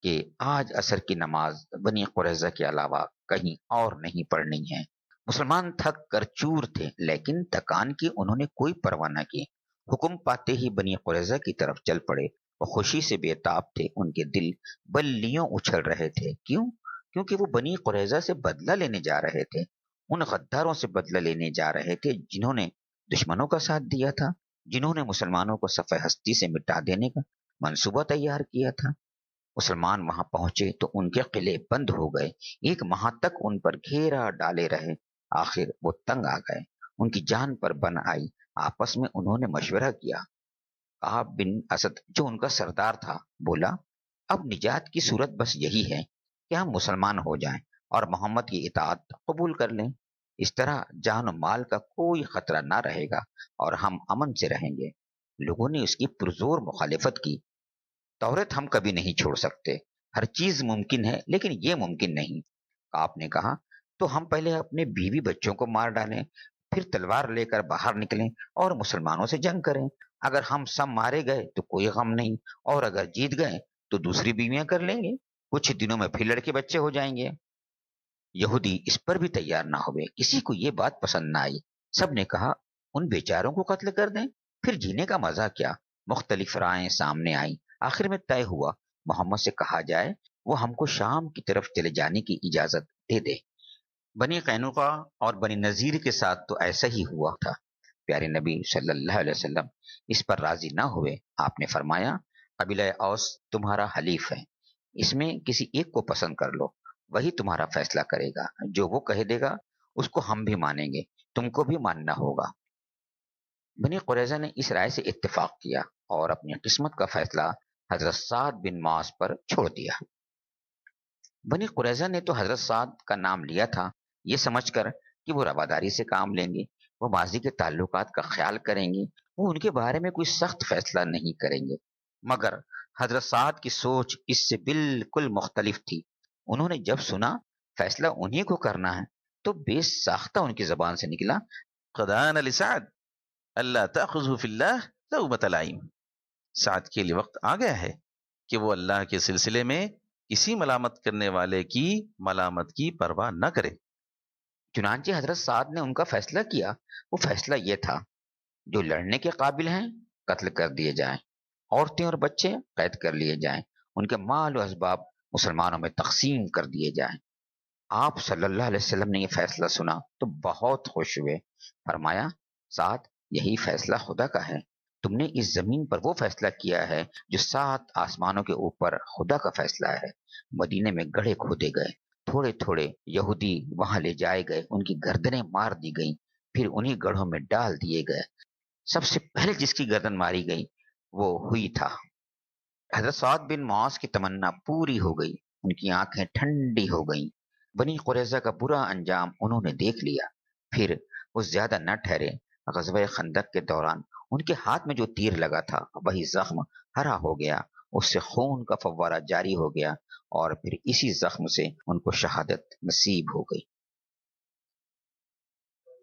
کہ آج عصر کی نماز بنی قریظہ کے علاوہ کہیں اور نہیں پڑھنی ہے۔ مسلمان تھک کر چور تھے، لیکن تکان کی انہوں نے کوئی پرواہ نہ کی، حکم پاتے ہی بنی قریظہ کی طرف چل پڑے۔ وہ خوشی سے بے تاب تھے، ان کے دل بلیوں اچھل رہے تھے۔ کیوں؟ کیونکہ وہ بنی قریظہ سے بدلہ لینے جا رہے تھے، ان غداروں سے بدلہ لینے جا رہے تھے جنہوں نے دشمنوں کا ساتھ دیا تھا، جنہوں نے مسلمانوں کو صفحہ ہستی سے مٹا دینے کا منصوبہ تیار کیا تھا۔ مسلمان وہاں پہنچے تو ان کے قلعے بند ہو گئے، ایک ماہ تک ان پر گھیرا ڈالے رہے، آخر وہ تنگ آ گئے، ان کی جان پر بن آئی۔ آپس میں انہوں نے مشورہ کیا۔ کعب بن اسد جو ان کا سردار تھا بولا، اب نجات کی صورت بس یہی ہے کہ ہم مسلمان ہو جائیں اور محمد کی اطاعت قبول کر لیں۔ اس طرح جان و مال کا کوئی خطرہ نہ رہے گا اور ہم امن سے رہیں گے۔ لوگوں نے اس کی پرزور مخالفت کی۔ تورات ہم کبھی نہیں چھوڑ سکتے، ہر چیز ممکن ہے لیکن یہ ممکن نہیں۔ آپ نے کہا تو ہم پہلے اپنے بیوی بچوں کو مار ڈالیں، پھر تلوار لے کر باہر نکلیں اور مسلمانوں سے جنگ کریں۔ اگر ہم سب مارے گئے تو کوئی غم نہیں، اور اگر جیت گئے تو دوسری بیویاں کر لیں گے، کچھ دنوں میں پھر لڑکے بچے ہو جائیں گے۔ یہودی اس پر بھی تیار نہ ہوئے، کسی کو یہ بات پسند نہ آئی۔ سب نے کہا ان بیچاروں کو قتل کر دیں، پھر جینے کا مزہ کیا؟ مختلف رائیں سامنے آئیں۔ آخر میں طے ہوا محمد سے کہا جائے وہ ہم کو شام کی طرف چلے جانے کی اجازت دے دے۔ بنی قینقاع اور بنی نذیر کے ساتھ تو ایسا ہی ہوا تھا۔ پیارے نبی صلی اللہ علیہ وسلم اس پر راضی نہ ہوئے۔ آپ نے فرمایا قبیلہ اوس تمہارا حلیف ہے، اس میں کسی ایک کو پسند کر لو، وہی تمہارا فیصلہ کرے گا، جو وہ کہہ دے گا اس کو ہم بھی مانیں گے، تم کو بھی ماننا ہوگا۔ بنی قریظہ نے اس رائے سے اتفاق کیا اور اپنی قسمت کا فیصلہ حضرت سعد بن معاذ پر چھوڑ دیا۔ بنی قریظہ نے تو حضرت سعد کا نام لیا تھا یہ سمجھ کر کہ وہ رواداری سے کام لیں گے، وہ ماضی کے تعلقات کا خیال کریں گے، وہ ان کے بارے میں کوئی سخت فیصلہ نہیں کریں گے۔ مگر حضرت سعد کی سوچ اس سے بالکل مختلف تھی۔ انہوں نے جب سنا فیصلہ انہی کو کرنا ہے تو بے ساختہ ان کی زبان سے نکلا قد آن لسعد اللہ تأخذہ فی اللہ لومۃ لائم۔ سعد کے لیے وقت آ گیا ہے کہ وہ اللہ کے سلسلے میں کسی ملامت کرنے والے کی ملامت کی پرواہ نہ کرے۔ چنانچہ حضرت سعد نے ان کا فیصلہ کیا۔ وہ فیصلہ یہ تھا جو لڑنے کے قابل ہیں قتل کر دیے جائیں، عورتیں اور بچے قید کر لیے جائیں، ان کے مال و اسباب مسلمانوں میں تقسیم کر دیے جائیں۔ آپ صلی اللہ علیہ وسلم نے یہ فیصلہ سنا تو بہت خوش ہوئے۔ فرمایا سعد یہی فیصلہ خدا کا ہے، تم نے اس زمین پر وہ فیصلہ کیا ہے جو 7 آسمانوں کے اوپر خدا کا فیصلہ ہے۔ مدینے میں گڑھے کھودے گئے، تھوڑے تھوڑے یہودی وہاں لے جائے گئے، ان کی گردنیں مار دی گئیں، پھر انہی گڑھوں میں ڈال دیے گئے۔ سب سے پہلے جس کی گردن ماری گئی وہ ہوئی تھا حضرت سعد بن معاذ کی تمنا پوری ہو گئی، ان کی آنکھیں ٹھنڈی ہو گئیں۔ بنی قریظہ کا برا انجام انہوں نے دیکھ لیا، پھر وہ زیادہ نہ ٹھہرے۔ غزوہ خندق کے دوران ان کے ہاتھ میں جو تیر لگا تھا وہی زخم ہرا ہو گیا، اس سے خون کا فوارہ جاری ہو گیا اور پھر اسی زخم سے ان کو شہادت نصیب ہو گئی۔